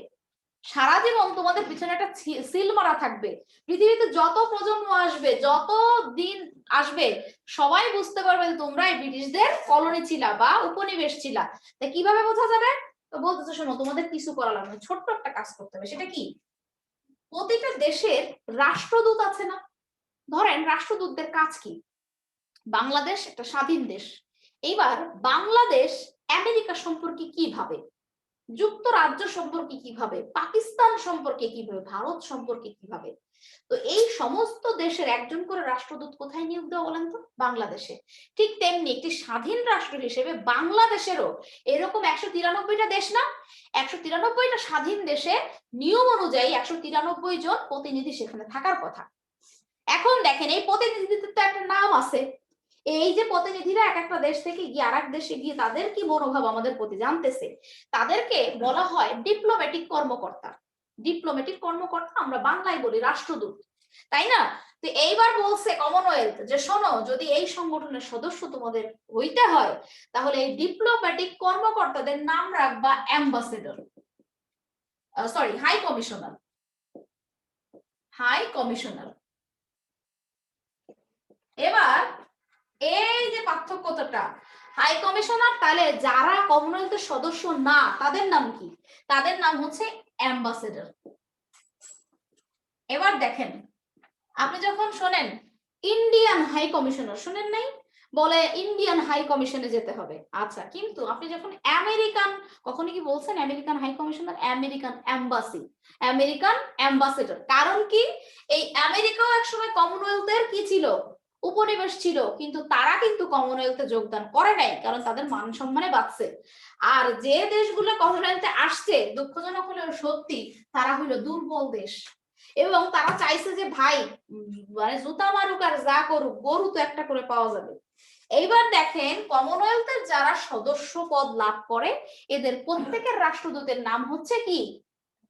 সারা জীবন তোমাদের পিছনে একটা সিল মারা থাকবে, পৃথিবীতে যত প্রজন্ম আসবে, যত দিন আসবে সবাই বুঝতে পারবে যে তোমরা এই ব্রিটিশদের কলোনি ছিলা বা উপনিবেশ ছিলা। তা কিভাবে বোঝা যাবে? তো বলতেছে শোনো, তোমাদের কিছু করা লাগবে না, ছোট্ট একটা কাজ করতে হবে। সেটা কি? প্রতিটা দেশের রাষ্ট্রদূত আছে না? ধরেন রাষ্ট্রদূতদের কাজ কি? বাংলাদেশ একটা স্বাধীন দেশ, এইবার বাংলাদেশ আমেরিকা সম্পর্কে কি ভাবে, যুক্তরাজ্য সম্পর্কে কিভাবে, পাকিস্তান সম্পর্কে কিভাবে, ভারত সম্পর্কে কিভাবে। তো এই সমস্ত দেশের একজন করে রাষ্ট্রদূত কোথায় নিয়োগ দেওয়া বলেন তো? বাংলাদেশে। ঠিক তেমনি একটি স্বাধীন রাষ্ট্র হিসেবে বাংলাদেশেরও এরকম 193টা দেশ না, 193টা স্বাধীন দেশে নিয়ম অনুযায়ী 193 জন প্রতিনিধি সেখানে থাকার কথা। এখন দেখেন এই প্রতিনিধিদের তো একটা নাম আছে। এই যে প্রতিনিধিরা এক একটা দেশ থেকে গিয়ে আর এক দেশে গিয়ে তাদের কি মনোভাব আমাদের প্রতি জানতেছে, তাদেরকে বলা হয় ডিপ্লোম্যাটিক কর্মকর্তা। ডিপ্লোম্যাটিক কর্মকর্তা আমরা বাংলায় বলি রাষ্ট্রদূত, তাই না? তো এইবার বলছে কমনওয়েলথ যে শোনো, যদি এই সংগঠনের সদস্য তোমাদের হইতে হয় তাহলে এই ডিপ্লোম্যাটিক কর্মকর্তাদের নাম রাখবা ambassador, sorry high commissioner. High commissioner. এবার এই যে পার্থক্যটা, হাই কমিশনার, তাহলে যারা কমনওয়েলথের সদস্য না তাদের নাম কি? তাদের নাম হচ্ছে অ্যাম্বাসেডর। এবার দেখেন, আপনি যখন শোনেন ইন্ডিয়ান হাই কমিশনার, শুনেন নাই? বলে ইন্ডিয়ান হাই কমিশনে যেতে হবে। আচ্ছা, কিন্তু আপনি যখন আমেরিকান, কখনো কি বলছেন American high commissioner? American embassy, American ambassador. কারণ কি? এই আমেরিকাও একসময় কমনওয়েলথের কি ছিল? উপনিবেশ ছিল, কিন্তু তারা কিন্তু কমনওয়েলথে যোগদান করে নাই, কারণ তাদের মান সম্মানে বাঁচছে। আর যে দেশগুলো কমনওয়েলথে আসছে, দুঃখজনক হলেও সত্যি, তারা হলো দুর্বল দেশ। এবং তারা চাইছে যে ভাই মানে জুতা মারুক আর যা করুক, গরু তো একটা করে পাওয়া যাবে। এইবার দেখেন কমনওয়েলথের যারা সদস্য পদ লাভ করে এদের প্রত্যেকের রাষ্ট্রদূতের নাম হচ্ছে কি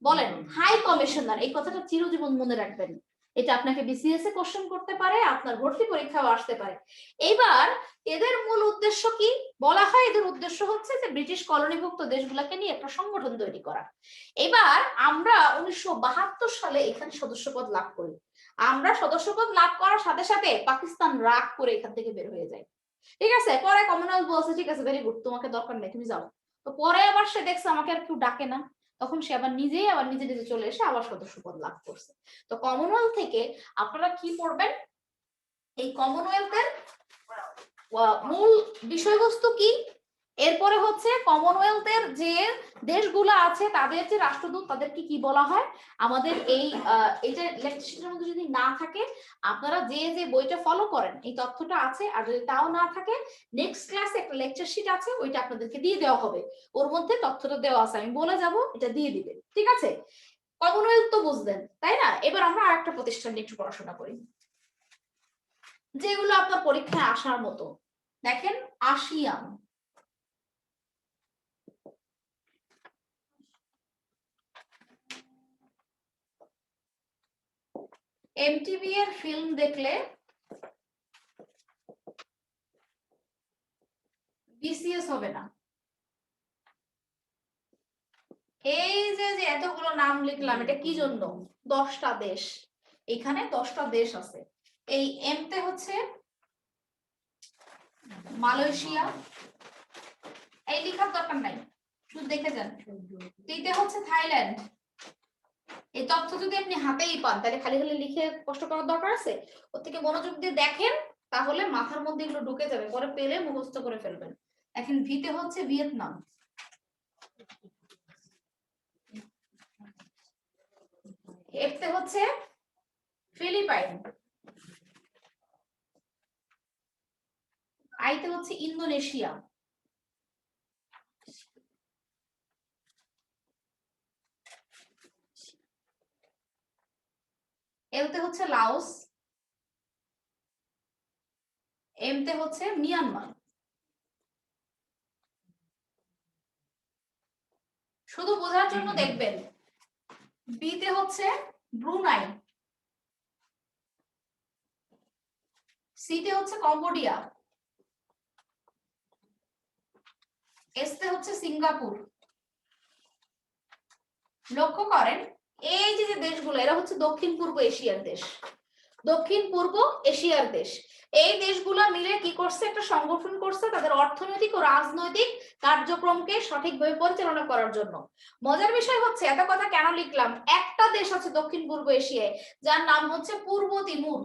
বলেন? High commissioner. এই কথাটা চিরজীবন মনে রাখবেন, এটা আপনাকে বিসিএস এ কোশ্চেন করতে পারে, আপনার ভর্তি পরীক্ষাও আসতে পারে। এইবার এদের মূল উদ্দেশ্য কি বলা হয়? এদের উদ্দেশ্য হচ্ছে যে ব্রিটিশ কলোনিভুক্ত দেশগুলোকে নিয়ে একটা সংগঠন তৈরি করা। এবার আমরা 1972 সালে এখানে সদস্যপদ লাভ করি। আমরা সদস্যপদ লাভ করার সাথে সাথে পাকিস্তান রাগ করে এখান থেকে বের হয়ে যায়। ঠিক আছে, পরে কমনওয়েলথ বলছে ঠিক আছে ভেরি গুড, তোমাকে দরকার নেই, তুমি যাও। তো পরে আবার সে দেখছে আমাকে আর কেউ ডাকে না, তখন সে আবার নিজে নিজে চলে এসে আবার সদস্যপদ লাভ করছে। তো কমনওয়েলথ থেকে আপনারা কি পড়বেন? এই কমনওয়েলথের মূল বিষয়বস্তু কি, এরপরে হচ্ছে কমনওয়েলথের যে দেশগুলো আছে তাদের যে রাষ্ট্রদূত তাদেরকে কি বলা হয়। আমাদের এই এটা লেকচারের মধ্যে যদি না থাকে, আপনারা যে যে বইটা ফলো করেন এই তথ্যটা আছে, আর যদি তাও না থাকে নেক্সট ক্লাসে একটা লেকচার শিট আছে, ওইটা আপনাদেরকে দিয়ে দেওয়া হবে, ওর মধ্যে তথ্যটা দেওয়া আছে, আমি বলে যাব, এটা দিয়ে দিবেন। ঠিক আছে, কমনওয়েলথ তো বুঝলেন তাই না? এবার আমরা আরেকটা প্রতিষ্ঠান নিয়ে একটু পড়াশোনা করি যেগুলো আপনার পরীক্ষায় আসার মতো। দেখেন আসিয়ান। এমটিভি এর ফিল্ম দেখলে বিসিএস হবে না। এই যে যে এতগুলো নাম লিখলাম, এটা কি জন্য? 10টা দেশ, এখানে 10টা দেশ আছে। এই এমতে হচ্ছে মালয়েশিয়া, এই লেখার দরকার নাই, শুধু দেখে যান। টিতে হচ্ছে থাইল্যান্ড। এই তথ্য যদি আপনি হাতেই পান তাহলে খালি খালি লিখে কষ্ট করার দরকার আছে? ওর থেকে মনোযোগ দিয়ে দেখেন, তাহলে মাথার মধ্যে এগুলো ঢুকে যাবে, পরে পেলে মুখস্থ করে ফেলবেন। এখন ভিতে হচ্ছে ভিয়েতনাম, এফতে হচ্ছে ফিলিপাইন, আইতে হচ্ছে ইন্দোনেশিয়া, এলতে হচ্ছে লাওস, এমতে হচ্ছে মিয়ানমার। শুধু বোঝার জন্য দেখবেন। বিতে হচ্ছে ব্রুনাই, সিতে হচ্ছে কম্বোডিয়া, এসতে হচ্ছে সিঙ্গাপুর। লক্ষ্য করেন এই যে যে দেশগুলো, এরা হচ্ছে দক্ষিণ পূর্ব এশিয়ার দেশ। দক্ষিণ পূর্ব এশিয়ার দেশ। এই দেশগুলো মিলে কি করছে, একটা সংগঠন করছে তাদের অর্থনৈতিক ও রাজনৈতিক কার্যক্রমকে সঠিকভাবে পরিচালনা করার জন্য। মজার বিষয় হচ্ছে, এত কথা কেন লিখলাম, একটা দেশ আছে দক্ষিণ পূর্ব এশিয়ায় যার নাম হচ্ছে পূর্ব তিমুর।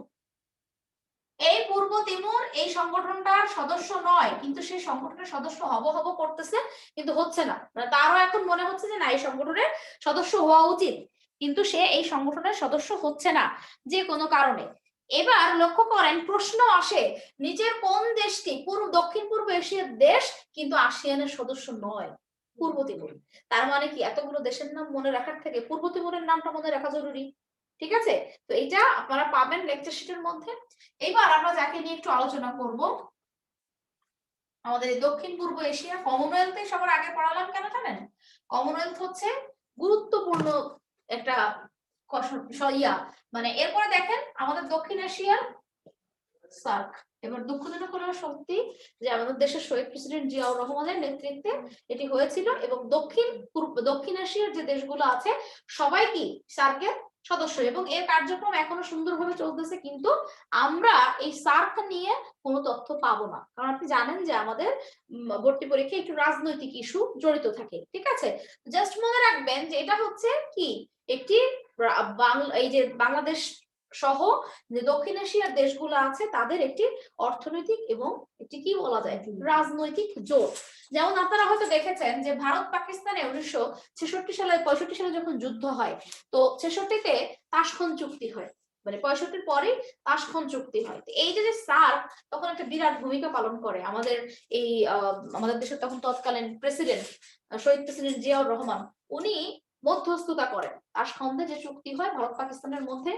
এই পূর্ব তিমুর এই সংগঠনটার সদস্য নয়, কিন্তু সেই সংগঠনের সদস্য হব হব করতেছে, কিন্তু হচ্ছে না। তারও এখন মনে হচ্ছে যে না, এই সংগঠনের সদস্য হওয়া উচিত, কিন্তু সে এই সংগঠনের সদস্য হচ্ছে না যে কোনো কারণে। এবার লক্ষ্য করেন, প্রশ্ন আসে নিচের কোন দেশটি দক্ষিণ পূর্ব এশিয়ার দেশ কিন্তু আসিয়ানের সদস্য নয়? পূর্ব তিমুর। তার মানে কি, এতগুলো দেশের নাম মনে রাখার থেকে পূর্ব তিমুরের নামটা মনে রাখা জরুরি। ঠিক আছে, তো এটা আপনারা পাবেন লেকচার শিটের মধ্যে। এবার আমরা যাকে নিয়ে একটু আলোচনা করব, আমাদের দক্ষিণ পূর্ব এশিয়া। কমনওয়েলথে সবার আগে পড়ালাম কেন জানেন? কমনওয়েলথ হচ্ছে গুরুত্বপূর্ণ একটা মানে এরপরে দেখেন আমাদের দক্ষিণ এশিয়ার সার্ক। এবার দুঃখজনক হলো সত্যি যে আমাদের দেশের শহীদ প্রেসিডেন্ট জিয়াউর রহমানের নেতৃত্বে এটি হয়েছিল, এবং দক্ষিণ এশিয়ার যে দেশগুলো আছে সবাই কি সার্কের সদস্য, এবং এর কার্যক্রম এখনো সুন্দরভাবে চলতেছে। কিন্তু আমরা এই সার্ক নিয়ে কোনো তথ্য পাবো না, কারণ আপনি জানেন যে আমাদের ভর্তি পরীক্ষায় একটু রাজনৈতিক ইস্যু জড়িত থাকে। ঠিক আছে, জাস্ট মনে রাখবেন যে এটা হচ্ছে কি একটি এই যে বাংলাদেশ সহ যে দক্ষিণ এশিয়ার দেশগুলো আছে তাদের একটি অর্থনৈতিক এবং একটি কি বলা যায় রাজনৈতিক জোট। যেমন আপনারা হয়তো দেখেছেন যে ভারত পাকিস্তানে 1966 সালে 65 সালে যখন যুদ্ধ হয়, তো 66-তে তাশখন্দ চুক্তি হয়, মানে 65-র পরে তাশখন্দ চুক্তি হয়। এই যে সার্ক তখন একটা বিরাট ভূমিকা পালন করে। আমাদের এই আমাদের দেশের তখন তৎকালীন প্রেসিডেন্ট শহীদ প্রেসিডেন্ট জিয়াউর রহমান, উনি মধ্যস্থতা করেন। তাশখন্দে যে চুক্তি হয় ভারত পাকিস্তানের মধ্যে,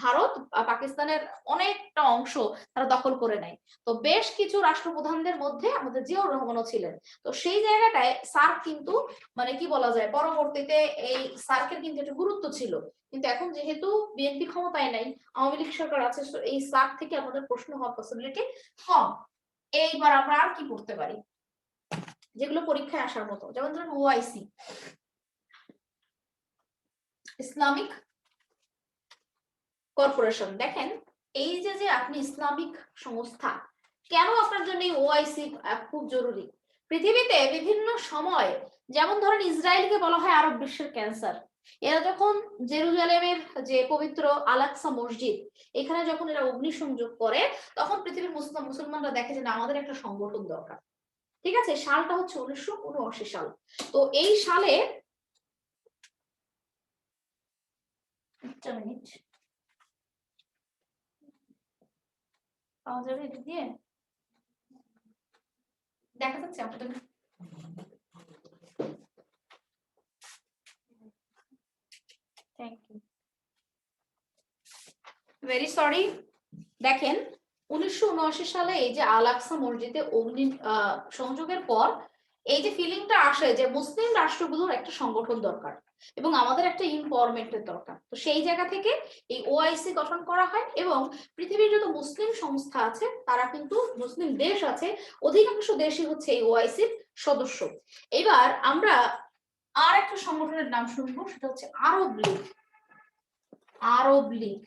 ভারত পাকিস্তানের অনেকটা অংশ তারা দখল করে নেয়। তো বেশ কিছু রাষ্ট্রপ্রধানদের মধ্যে আমাদের জিয়াউর রহমানও ছিলেন। তো সেই জায়গাটায় সার্ক কিন্তু মানে কি বলা যায়, পরবর্তীতে এই সার্কের কিন্তু একটা গুরুত্ব ছিল। কিন্তু এখন যেহেতু বিএনপি ক্ষমতায় নাই, আওয়ামী লীগ সরকার আছে, এই সার্ক থেকে আমাদের প্রশ্ন হওয়ার পসিবিলিটি কম। এইবার আমরা আর কি পড়তে পারি যেগুলো পরীক্ষায় আসার মতো, যেমন ধরুন ওআইসি, ইসলামিক কর্পোরেশন। দেখেন এই যে আপনি ইসলামিক সংস্থা, কেন আপনার জন্য এই ওআইসি খুব জরুরি? পৃথিবীতে বিভিন্ন সময়, যেমন ধরেন ইসরায়েলকে বলা হয় আরব বিশ্বের ক্যান্সার। এরা যখন জেরুজালেমের যে পবিত্র আল-আকসা মসজিদ, এখানে যখন এরা অগ্নিসংযোগ করে, তখন পৃথিবীর মুসলমানরা দেখে যে না, আমাদের একটা সংগঠন দরকার। ঠিক আছে, সালটা হচ্ছে 1979 সাল। তো এই সালে একটা মিনিট পাওয়া যাবে এটা দিয়ে, দেখা যাচ্ছে আপনাদের? Thank you, very sorry. দেখেন 1979 সালে এই যে আল-আকসা মসজিদে অগ্নি সংযোগের পর এই যে ফিলিংটা আসে যে মুসলিম রাষ্ট্রগুলোর একটা সংগঠন দরকার এবং আমাদের একটা ইনফরমেন্টের দরকার। তো সেই জায়গা থেকে এই ওআইসি গঠন করা হয়, এবং পৃথিবীর যত মুসলিম সংস্থা আছে তারা কিন্তু, মুসলিম দেশ আছে, অধিকাংশ দেশই হচ্ছে এই ওআইসির সদস্য। এবার আমরা আর একটা সংগঠনের নাম শুনবো, সেটা হচ্ছে আরব লীগ। আরব লীগ,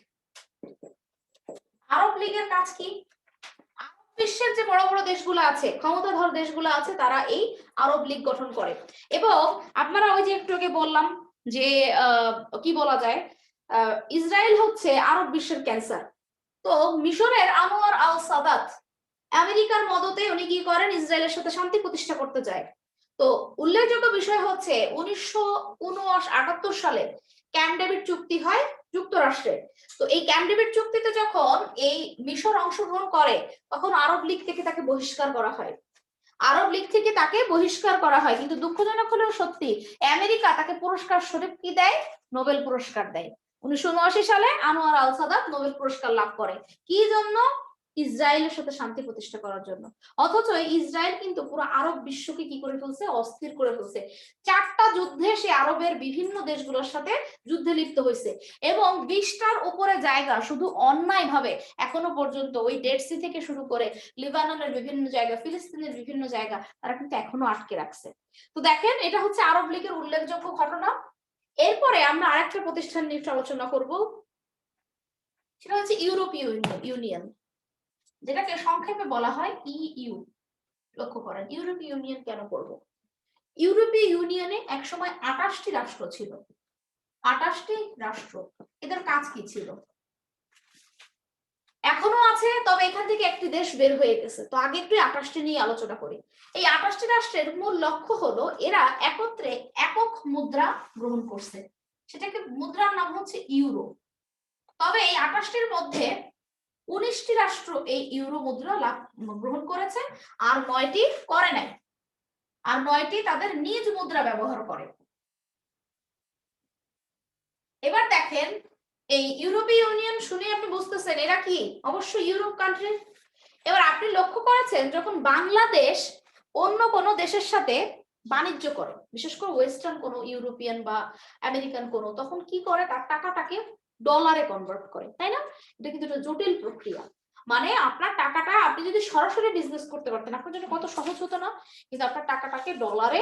আরব লীগের কাজ কি? বিশ্বের যে বড় বড় দেশগুলো আছে, ক্ষমতাধর দেশগুলো আছে, তারা এই আরব লীগ গঠন করে। এবং আপনারা ওই যে একটু আগে বললাম যে কি বলা যায়, ইসরায়েল হচ্ছে আরব বিশ্বের ক্যান্সার। তো মিশরের আনোয়ার আল সাদাত আমেরিকার মদতে উনি কি করেন, ইসরায়েলের সাথে শান্তি প্রতিষ্ঠা করতে যায়। তো উল্লেখযোগ্য বিষয় হচ্ছে 1978 সালে ক্যাম্প ডেভিড চুক্তি হয় যুক্তরাষ্ট্রে। তো এই ক্যাম্প ডেভিড চুক্তিতে যখন এই মিশর অংশগ্রহণ করে, তখন আরব লীগ থেকে তাকে বহিষ্কার করা হয়। আরব লীগ থেকে তাকে বহিষ্কার করা হয়, কিন্তু দুঃখজনক হলেও সত্যি, আমেরিকা তাকে পুরস্কার স্বরূপ কি দেয়? নোবেল পুরস্কার দেয়। 1979 সালে আনোয়ার আল সাদাত নোবেল পুরস্কার লাভ করে। কি জন্য? ইসরায়েলের সাথে শান্তি প্রতিষ্ঠা করার জন্য। অথচ ইসরায়েল কিন্তু পুরো আরব বিশ্বকে কি করে ফেলছে? অস্থির করে ফেলছে। 4টা যুদ্ধে সে আরবের বিভিন্ন দেশগুলোর সাথে যুদ্ধে লিপ্ত হয়েছে, এবং 20টার উপরে জায়গা শুধু অন্যায় ভাবে এখনো পর্যন্ত ওই ডেড সি থেকে শুরু করে লেবাননের বিভিন্ন জায়গা, ফিলিস্তিনের বিভিন্ন জায়গা তারা কিন্তু এখনো আটকে রাখছে। তো দেখেন, এটা হচ্ছে আরব লীগের উল্লেখযোগ্য ঘটনা। এরপরে আমরা আরেকটা প্রতিষ্ঠান নিয়ে আলোচনা করব, সেটা হচ্ছে ইউরোপীয় ইউনিয়ন, যেটাকে সংক্ষেপে বলা হয় ইইউ। লক্ষ্য করেন ইউরোপীয় ইউনিয়ন কেন করব? ইউরোপীয় ইউনিয়নে একসময় 28টি রাষ্ট্র ছিল। 28টি রাষ্ট্র, এদের কাজ কি ছিল? এখনো আছে, তবে এখান থেকে একটি দেশ বের হয়ে গেছে। তো আগে একটু 28টি নিয়ে আলোচনা করি। এই 28টি রাষ্ট্রের মূল লক্ষ্য হলো এরা একত্রে একক মুদ্রা গ্রহণ করছে, সেটাকে মুদ্রার নাম হচ্ছে ইউরো। তবে এই 28টির মধ্যে 19টি রাষ্ট্র এই ইউরো মুদ্রা গ্রহণ করেছে, আর 9টি করে নাই, আর 9টি তাদের নিজ মুদ্রা ব্যবহার করে। এবার দেখেন এই ইউরোপীয় ইউনিয়ন শুনে আপনি বুঝতেছেন এরা কি, অবশ্যই ইউরোপ কান্ট্রি। এবার আপনি লক্ষ্য করেছেন যখন বাংলাদেশ অন্য কোনো দেশের সাথে বাণিজ্য করে, বিশেষ করে ওয়েস্টার্ন কোনো ইউরোপিয়ান বা আমেরিকান কোনো, তখন কি করে তার টাকাটাকে ডলারে কনভার্ট করে, তাই না? এটা কিন্তু একটা জটিল প্রক্রিয়া। মানে আপনার টাকাটা আপনি যদি সরাসরি বিজনেস করতে পারতেন আপনার জন্য কত সহজ হতো না, কিন্তু আপনার টাকাটাকে ডলারে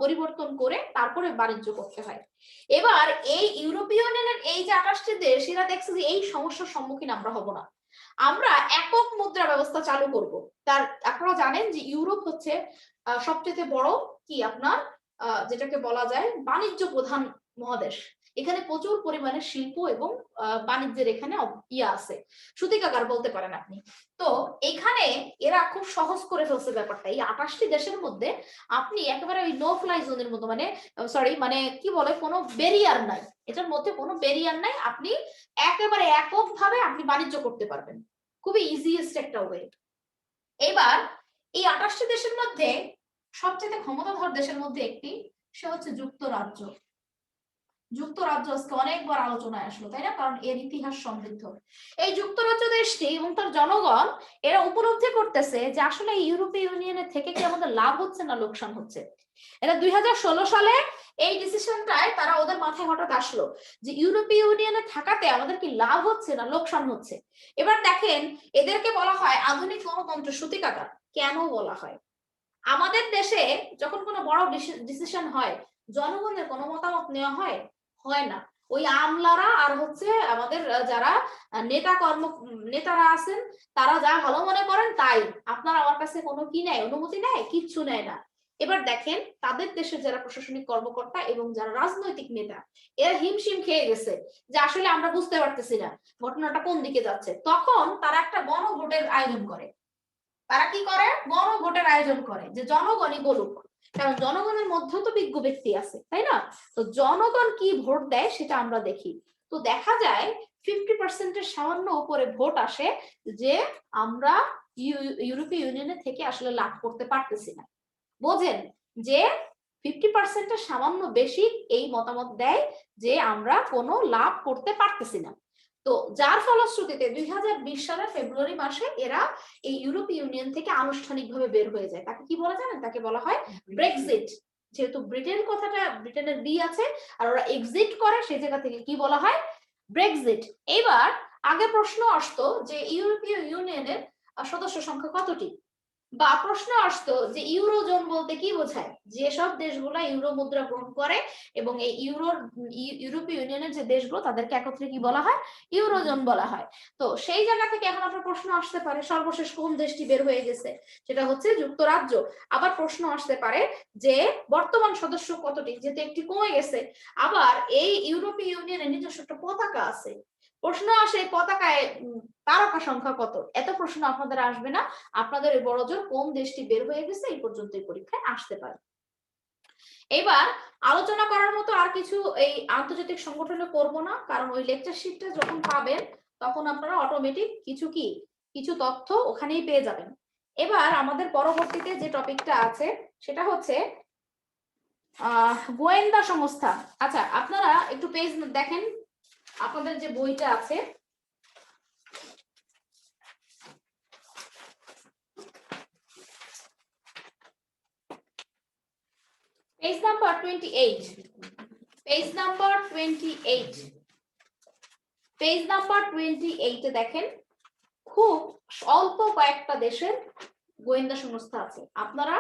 পরিবর্তন করে তারপরে বাণিজ্য করতে হয়। এবার এই ইউরোপীয় ইউনিয়নের এই যে 28টি দেশ, এরা দেখছে যে এই সমস্যার সম্মুখীন আমরা হব না, আমরা একক মুদ্রা ব্যবস্থা চালু করব। তার আপনারা জানেন যে ইউরোপ হচ্ছে সবচেয়ে বড় কি আপনার যেটাকে বলা যায় বাণিজ্য প্রধান মহাদেশ। এখানে প্রচুর পরিমাণে শিল্প এবং বাণিজ্যের এখানে ইয়া আছে, সূতিকাগার বলতে পারেন আপনি। তো এখানে এরা খুব সহজ করে ফেলছে ব্যাপারটা। এই 28টি দেশের মধ্যে আপনি একেবারে ওই নো ফ্লাই জোনের মতো, মানে সরি মানে কি বলে, কোনো ব্যারিয়ার নাই, এটার মধ্যে কোনো ব্যারিয়ার নাই, আপনি একেবারে এককভাবে আপনি বাণিজ্য করতে পারবেন, খুবই ইজিয়েস্ট একটা ওয়ে। এবার এই 28টি দেশের মধ্যে সবচেয়ে ক্ষমতাধর দেশের মধ্যে একটি, সে হচ্ছে যুক্তরাজ্য। যুক্তরাজ্য আজকে অনেকবার আলোচনায় আসলো, তাই না? কারণ এর ইতিহাস সমৃদ্ধ। এই যুক্তরাজ্য দেশটি এবং তার জনগণ এরা উপলব্ধি করতেছে যে আসলে ইউরোপীয় ইউনিয়নের থেকে কি আমাদের লাভ হচ্ছে না লোকসান হচ্ছে। এরা 2016 সালে এই ডিসিশনটায় তারা ওদের মাথায় হঠাৎ আসলো যে ইউরোপীয় ইউনিয়নে থাকাতে আমাদের কি লাভ হচ্ছে না লোকসান হচ্ছে। এবার দেখেন এদেরকে বলা হয় আধুনিক গণতন্ত্র সূতিকাগার। কেন বলা হয়? আমাদের দেশে যখন কোনো বড় ডিসিশন হয় জনগণের কোনো মতামত নেওয়া হয়? হয় না। ওই আমলারা আর হচ্ছে আমাদের যারা নেতারা আছেন তারা যা ভালো মনে করেন তাই, আপনার আমার কাছে কোনো কি নেয়, অনুমতি নেয়, কিচ্ছু নেয় না। এবার দেখেন তাদের দেশের যারা প্রশাসনিক কর্মকর্তা এবং যারা রাজনৈতিক নেতা এরা হিমশিম খেয়ে গেছে যে আসলে আমরা বুঝতে পারতেছি না ঘটনাটা কোন দিকে যাচ্ছে। তখন তারা একটা গণভোটের আয়োজন করে। তারা কি করে? গণভোটের আয়োজন করে যে জনগণই বলুক, কারণ জনগণের মধ্যেও তো বিজ্ঞ ব্যক্তি আছে, তাই না? তো জনগণ কি ভোট দেয় সেটা আমরা দেখি। তো দেখা যায় 50%-এর সামান্য উপরে ভোট আসে যে আমরা ইউরোপীয় ইউনিয়নের থেকে আসলে লাভ করতে পারতেছি না। বোঝেন যে 50%-এর সামান্য বেশি এই মতামত দেয় যে আমরা কোনো লাভ করতে পারতেছি না। তো যার ফলশ্রুতিতে 2020 সালের ফেব্রুয়ারি মাসে এরা এই ইউরোপীয় ইউনিয়ন থেকে আনুষ্ঠানিকভাবে বের হয়ে যায়। তাকে কি বলা জানেন? তাকে বলা হয় ব্রেক্সিট। যেহেতু ব্রিটেনের বি আছে আর ওরা এক্সিট করে, সেই জায়গা থেকে কি বলা হয়? ব্রেক্সিট। এবার আগে প্রশ্ন আসতো যে ইউরোপীয় ইউনিয়নের সদস্য সংখ্যা কতটি, বা প্রশ্ন আসতো যে ইউরোজোন বলতে কি বোঝায়, যেসব দেশগুলো ইউরো মুদ্রা গ্রহণ করে এবং এই ইউরোপীয় ইউনিয়নের যে দেশগুলো তাদেরকে একত্রে কি বলা হয়? ইউরোজোন বলা হয়। তো সেই জায়গা থেকে এখন আপনার প্রশ্ন আসতে পারে সর্বশেষ কোন দেশটি বের হয়ে গেছে, সেটা হচ্ছে যুক্তরাজ্য। আবার প্রশ্ন আসতে পারে যে বর্তমান সদস্য কতটি, যেহেতু একটি কমে গেছে। আবার এই ইউরোপীয় ইউনিয়নের নিজস্ব একটা পতাকা আছে, প্রশ্ন আসে পতাকায় তারকা সংখ্যা কত। এত প্রশ্ন আপনাদের আসবে না, আপনাদের এই বড়জোর কোন দেশটি বের হয়ে গেছে এই পর্যন্ত এই পরীক্ষায় আসতে পারে। এবার আলোচনা করার মতো আর কিছু এই আন্তর্জাতিক সংগঠনে করব না, কারণ ওই লেকচার শিটটা যখন পাবেন তখন আপনারা অটোমেটিক কিছু তথ্য ওখানেই পেয়ে যাবেন। এবার আমাদের পরবর্তীতে যে টপিকটা আছে সেটা হচ্ছে গোয়েন্দা সংস্থা। আচ্ছা আপনারা একটু পেজ দেখেন, আপনাদের যে বইটা আছে page number 28, page number 28, page number 28 এ দেখেন খুব অল্প কয়েকটা দেশের গোয়েন্দা সংস্থা আছে। আপনারা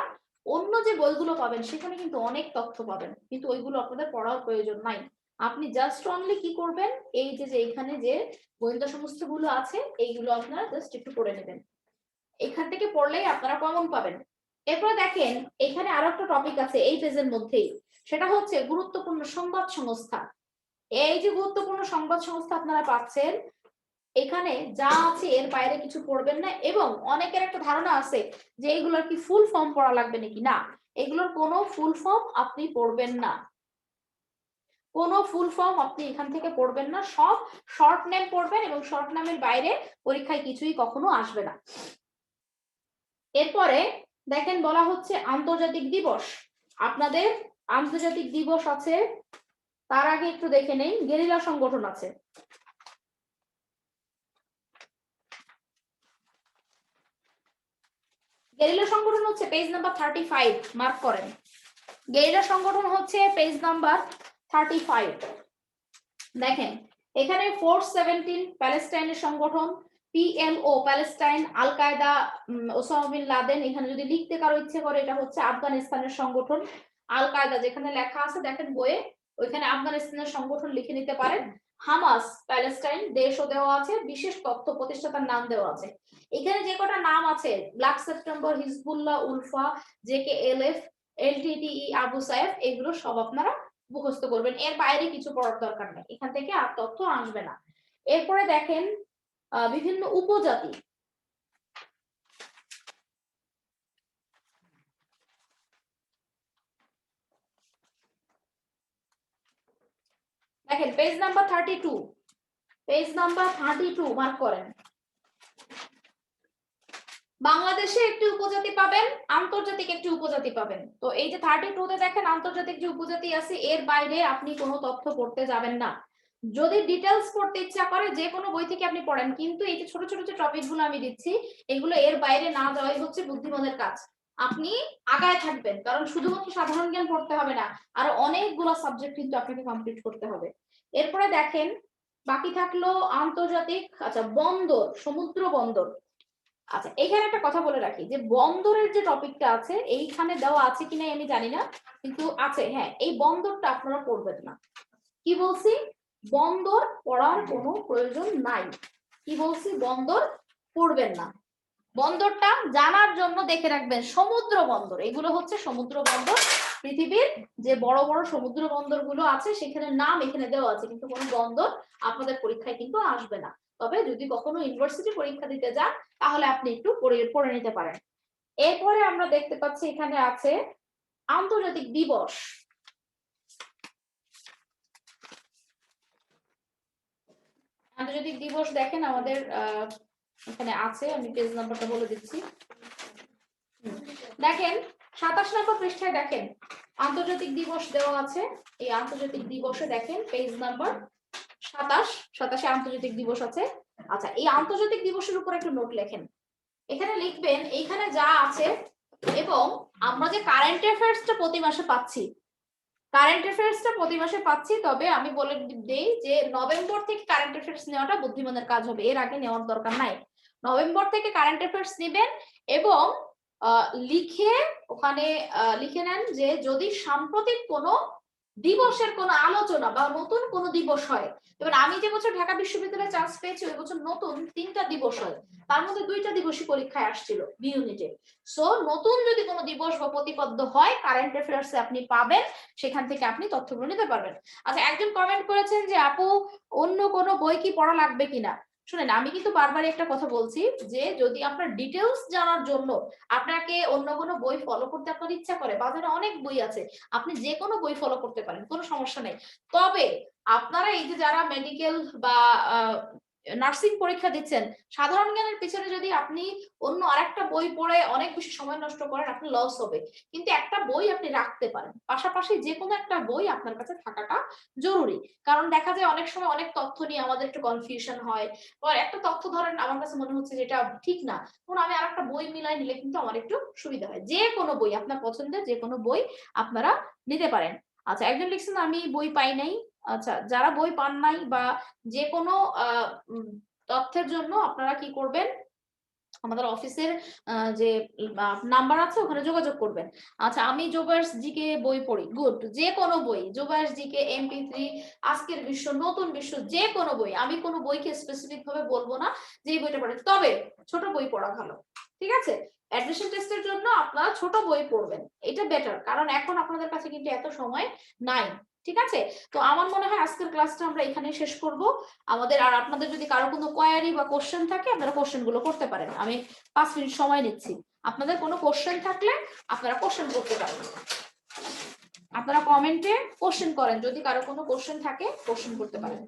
অন্য যে বইগুলো পাবেন সেখানে কিন্তু অনেক তথ্য পাবেন, কিন্তু ওইগুলো আপনাদের পড়ার প্রয়োজন নাই। আপনি জাস্ট অনলি কি করবেন, এই যে এখানে যে গোয়েন্দা সংস্থাগুলো আছে এইগুলো আপনারা জাস্ট একটু পড়ে নেবেন, এখান থেকে পড়লেই আপনারা কমন পাবেন। এরপরে দেখেন এখানে আরো একটা টপিক আছে এই পেজের মধ্যেই, সেটা হচ্ছে গুরুত্বপূর্ণ সংবাদ সংস্থা। এই যে গুরুত্বপূর্ণ সংবাদ সংস্থা আপনারা পাচ্ছেন, এখানে যা আছে এর বাইরে কিছু পড়বেন না। এবং অনেকের একটা ধারণা আছে যে এগুলোর কি ফুল ফর্ম পড়া লাগবে নাকি, না, এগুলোর কোনো ফুল ফর্ম আপনি পড়বেন না, কোনো ফুল ফর্ম আপনি এখান থেকে পড়বেন না, সব শর্ট নেম পড়বেন এবং শর্ট নেমের বাইরে পরীক্ষায় কিছুই কখনো আসবে না। এরপরে দেখেন বলা হচ্ছে আন্তর্জাতিক দিবস, আপনাদের আন্তর্জাতিক দিবস আছে। তার আগে একটু দেখে নেই গেরিলা সংগঠন আছে। গেরিলা সংগঠন হচ্ছে পেজ নাম্বার 35, মার্ক করেন। গেরিলা সংগঠন হচ্ছে পেজ নাম্বার 35। দেখেন এখানে ফোর্স 17 প্যালেস্টাইনের সংগঠন, পিএলও প্যালেস্টাইন, আল কায়দা ওসামা বিন লাদেন, এখানে যদি লিখতে কারো ইচ্ছে করে এটা হচ্ছে আফগানিস্তানের সংগঠন। আল কায়দা যেখানে লেখা আছে দেখেন বইয়ে, ওইখানে আফগানিস্তানের সংগঠন লিখে নিতে পারেন। হামাস প্যালেস্টাইন দেশও দেওয়া আছে, বিশেষ তথ্য প্রতিষ্ঠাতার নাম দেওয়া আছে। এখানে যে কটা নাম আছে black September, Hezbollah, ULFA, JKLF, LTTE, Abu Saif, এগুলো সব আপনারা মুখস্থ করবেন, এর বাইরে কিছু পড়ার দরকার নেই, এখান থেকে আর তথ্য আসবে না। এরপরে দেখেন বিভিন্ন উপজাতি, দেখেন page number 32, page number 32 mark করেন। বাংলাদেশে একটি উপজাতি পাবেন, আন্তর্জাতিক একটি উপজাতি পাবেন। তো এই যে 32 তে দেখেন আন্তর্জাতিক যে উপজাতি আছে এর বাইরে আপনি কোনো তথ্য পড়তে যাবেন না। যদি ডিটেলস পড়তে ইচ্ছা করে যে কোনো বই থেকে আপনি পড়েন, কিন্তু এই যে ছোট ছোট যে টপিক গুলো আমি দিচ্ছি এগুলো এর বাইরে না যাওয়াই হচ্ছে বুদ্ধিমানের কাজ। আপনি আগায় থাকবেন, কারণ শুধুমাত্র সাধারণ জ্ঞান পড়তে হবে না, আর অনেকগুলো সাবজেক্ট কিন্তু আপনাকে কমপ্লিট করতে হবে। এরপরে দেখেন বাকি থাকলো আন্তর্জাতিক, আচ্ছা বন্দর, সমুদ্র বন্দর। আচ্ছা এখানে একটা কথা বলে রাখি যে বন্দরের যে টপিকটা আছে এইখানে দেওয়া আছে কিনা আমি জানি না, কিন্তু আছে, হ্যাঁ, এই বন্দরটা আপনারা পড়বেন না। কি বলছি, বন্দর পড়ার কোনো প্রয়োজন নাই। কি বলছি, বন্দর পড়বেন না। বন্দরটা জানার জন্য দেখে রাখবেন সমুদ্র বন্দর, এগুলো হচ্ছে সমুদ্র বন্দর। পৃথিবীর যে বড় বড় সমুদ্র বন্দর গুলো আছে সেখানে নাম এখানে দেওয়া আছে, কিন্তু কোনো বন্দর আপনাদের পরীক্ষায় কিন্তু আসবে না। তবে যদি কখনো ইউনিভার্সিটি পরীক্ষা দিতে যান তাহলে আপনি একটু পড়ে নিতে পারেন। এরপরে আমরা দেখতে পাচ্ছি এখানে আছে আন্তর্জাতিক দিবস। আন্তর্জাতিক দিবস দেখেন আমাদের এখানে আছে, আমি পেজ নাম্বারটা বলে দিচ্ছি। দেখেন 27 নম্বর পৃষ্ঠায় দেখেন আন্তর্জাতিক দিবস দেওয়া আছে। এই আন্তর্জাতিক দিবসে দেখেন পেজ নাম্বার 27 আন্তর্জাতিক দিবস আছে। আচ্ছা এই আন্তর্জাতিক দিবসের উপর একটু নোট লেখেন, এখানে লিখবেন এইখানে যা আছে, এবং আমরা যে কারেন্ট অ্যাফেয়ার্সটা প্রতি মাসে পাচ্ছি, কারেন্ট অ্যাফেয়ার্সটা প্রতি মাসে পাচ্ছি, তবে আমি বলে দেই যে নভেম্বর থেকে কারেন্ট অ্যাফেয়ার্স নেওয়াটা বুদ্ধিমানের কাজ হবে, এর আগে নেওয়ার দরকার নাই। নভেম্বর থেকে কারেন্ট অ্যাফেয়ার্স নেবেন এবং লিখে ওখানে লিখে নেন যে যদি সাম্প্রতিক কোনো দিবসের কোনো আলোচনা বা নতুন কোনো দিবস হয়, এবার আমি যে বছর ঢাকা বিশ্ববিদ্যালয়ে চান্স পেয়েছি ওই বছর নতুন 3টা দিবস হয়, তার মধ্যে 2টা দিবসই পরীক্ষায় আসছিল বি ইউনিটে। সো নতুন যদি কোনো দিবস বা প্রতিপাদ্য হয় কারেন্ট অ্যাফেয়ার্সে আপনি পাবেন, সেখান থেকে আপনি তথ্যগুলো নিতে পারবেন। আচ্ছা একজন কমেন্ট করেছেন যে আপু অন্য কোনো বই কি পড়া লাগবে কিনা। শুনেন আমি কিন্তু বারবার একটা কথা বলছি যে যদি আপনার ডিটেলস জানার জন্য আপনাকে অন্য কোনো বই ফলো করতে আপনার ইচ্ছা করে, বাজারে অনেক বই আছে, আপনি যে কোনো বই ফলো করতে পারেন, কোনো সমস্যা নেই। তবে আপনারা এই যে যারা মেডিকেল বা নার্সিং পরীক্ষা দিচ্ছেন, সাধারণ জ্ঞানের পিছনে যদি আপনি অন্য আরেকটা বই পড়ে অনেক বেশি সময় নষ্ট করেন আপনার লস হবে। কিন্তু একটা বই আপনি রাখতে পারেন, পাশাপাশি যে কোনো একটা বই আপনার কাছে থাকাটা জরুরি। কারণ দেখা যায় অনেক সময় অনেক তথ্য নিয়ে আমাদের একটু কনফিউশন হয়, বা একটা তথ্য ধরেন আমার কাছে মনে হচ্ছে যেটা ঠিক না, তখন আমি আরেকটা বই মিলাই নিলে কিন্তু আমার একটু সুবিধা হয়। যে কোনো বই আপনার পছন্দের যে কোনো বই আপনারা নিতে পারেন। আচ্ছা একজন লিখছেন আমি বই পাই নাই। আচ্ছা যারা বই পান নাই বা যে কোনো তথ্যের জন্য আপনারা কি করবেন, আমাদের অফিসের যে নাম্বার আছে ওখানে যোগাযোগ করবেন। আচ্ছা, আমি জোবার্স জিকে বই পড়ি, গুড, যে কোনো বই, জোবার্স জিকে, MP3, আজকের বিশ্ব, নতুন বিশ্ব, যে কোনো বই, আমি কোনো বইকে স্পেসিফিক ভাবে বলবো না যে এই বইটা পড়েন, তবে ছোট বই পড়া ভালো, ঠিক আছে? অ্যাডমিশন টেস্টের জন্য আপনারা ছোট বই পড়বেন, এটা বেটার, কারণ এখন আপনাদের কাছে কিন্তু এত সময় নাই, ঠিক আছে? তো আমার মনে হয় আজকের ক্লাসটা আমরা এখানে শেষ করব আমাদের। আর আপনাদের যদি কারো কোনো কোয়ারি বা কোশ্চেন থাকে আপনারা কোশ্চেন গুলো করতে পারেন, আমি 5 মিনিট সময় নিচ্ছি। আপনাদের কোনো কোশ্চেন থাকলে আপনারা কোশ্চেন করতে পারেন, আপনারা কমেন্টে কোশ্চেন করেন, যদি কারো কোনো কোশ্চেন থাকে কোশ্চেন করতে পারেন।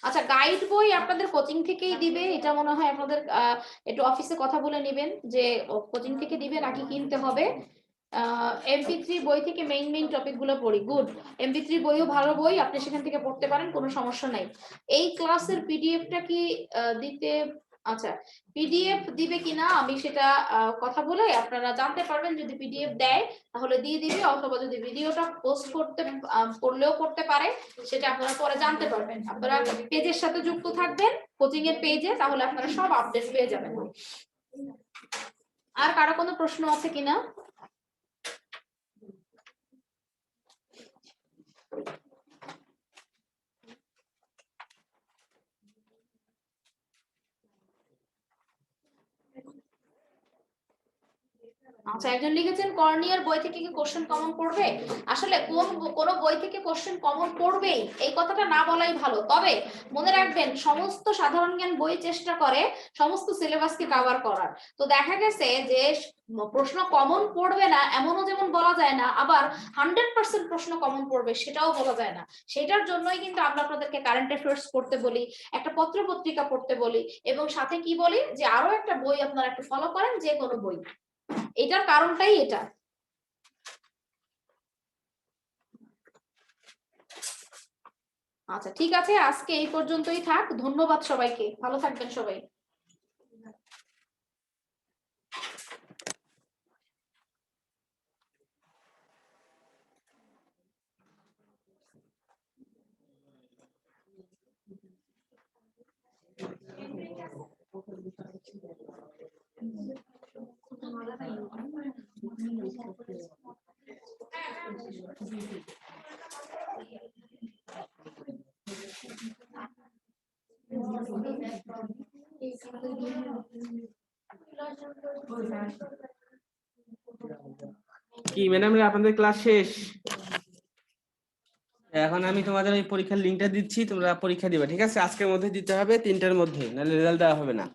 আচ্ছা, গাইড বই আপনাদের কোচিং থেকেই দিবে, এটা মনে হয় আপনাদের একটু অফিসে কথা বলে নেবেন যে কোচিং থেকে দিবে নাকি কিনতে হবে। MP3 বই থেকে মেইন টপিক গুলো পড়ি, গুড, MP3 বইও ভালো বই, আপনি সেখান থেকে পড়তে পারেন, কোনো সমস্যা নাই। এই ক্লাসের পিডিএফটা কি দিতে, আচ্ছা পিডিএফ দিবে কিনা আমি সেটা কথা বলে আপনারা জানতে পারবেন, যদি পিডিএফ দেয় তাহলে দিয়ে দিবে, অথবা যদি ভিডিওটা পোস্ট করতে করলেও করতে পারে, সেটা আপনারা পরে জানতে পারবেন। আপনারা পেজের সাথে যুক্ত থাকবেন, কোচিং এর পেজে, তাহলে আপনারা সব আপডেট পেয়ে যাবেন। আর কারো কোনো প্রশ্ন আছে কিনা? আচ্ছা, একজন লিখেছেন কর্নিয়ার বই থেকে কি কোশ্চেন কমন পড়বে? আসলে কোন বই থেকে কোশ্চেন কমন পড়বেই এই কথাটা না বলাই ভালো, তবে মনে রাখবেন সমস্ত সাধারণ জ্ঞান বই চেষ্টা করে সমস্ত সিলেবাসকে কভার করার। তো দেখা গেছে যে প্রশ্ন কমন পড়বে না এমনও যেমন বলা যায় না, আবার 100% প্রশ্ন কমন পড়বে সেটাও বলা যায় না। সেটার জন্যই কিন্তু আমরা আপনাদেরকে কারেন্ট অ্যাফেয়ার্স পড়তে বলি, একটা পত্র পত্রিকা পড়তে বলি, এবং সাথে কি বলি যে আরো একটা বই আপনারা একটু ফলো করেন, যে কোনো বই। এটার কারণটাই এটা। আচ্ছা ঠিক আছে, আজকে এই পর্যন্তই থাক, ধন্যবাদ সবাইকে, ভালো থাকবেন সবাই। কি ম্যাডাম, আপনাদের ক্লাস শেষ? এখন আমি তোমাদের ওই পরীক্ষার লিঙ্কটা দিচ্ছি, তোমরা পরীক্ষা দিবে, ঠিক আছে? আজকের মধ্যে দিতে হবে, 3টার মধ্যে, নাহলে রেজাল্ট দেওয়া হবে না।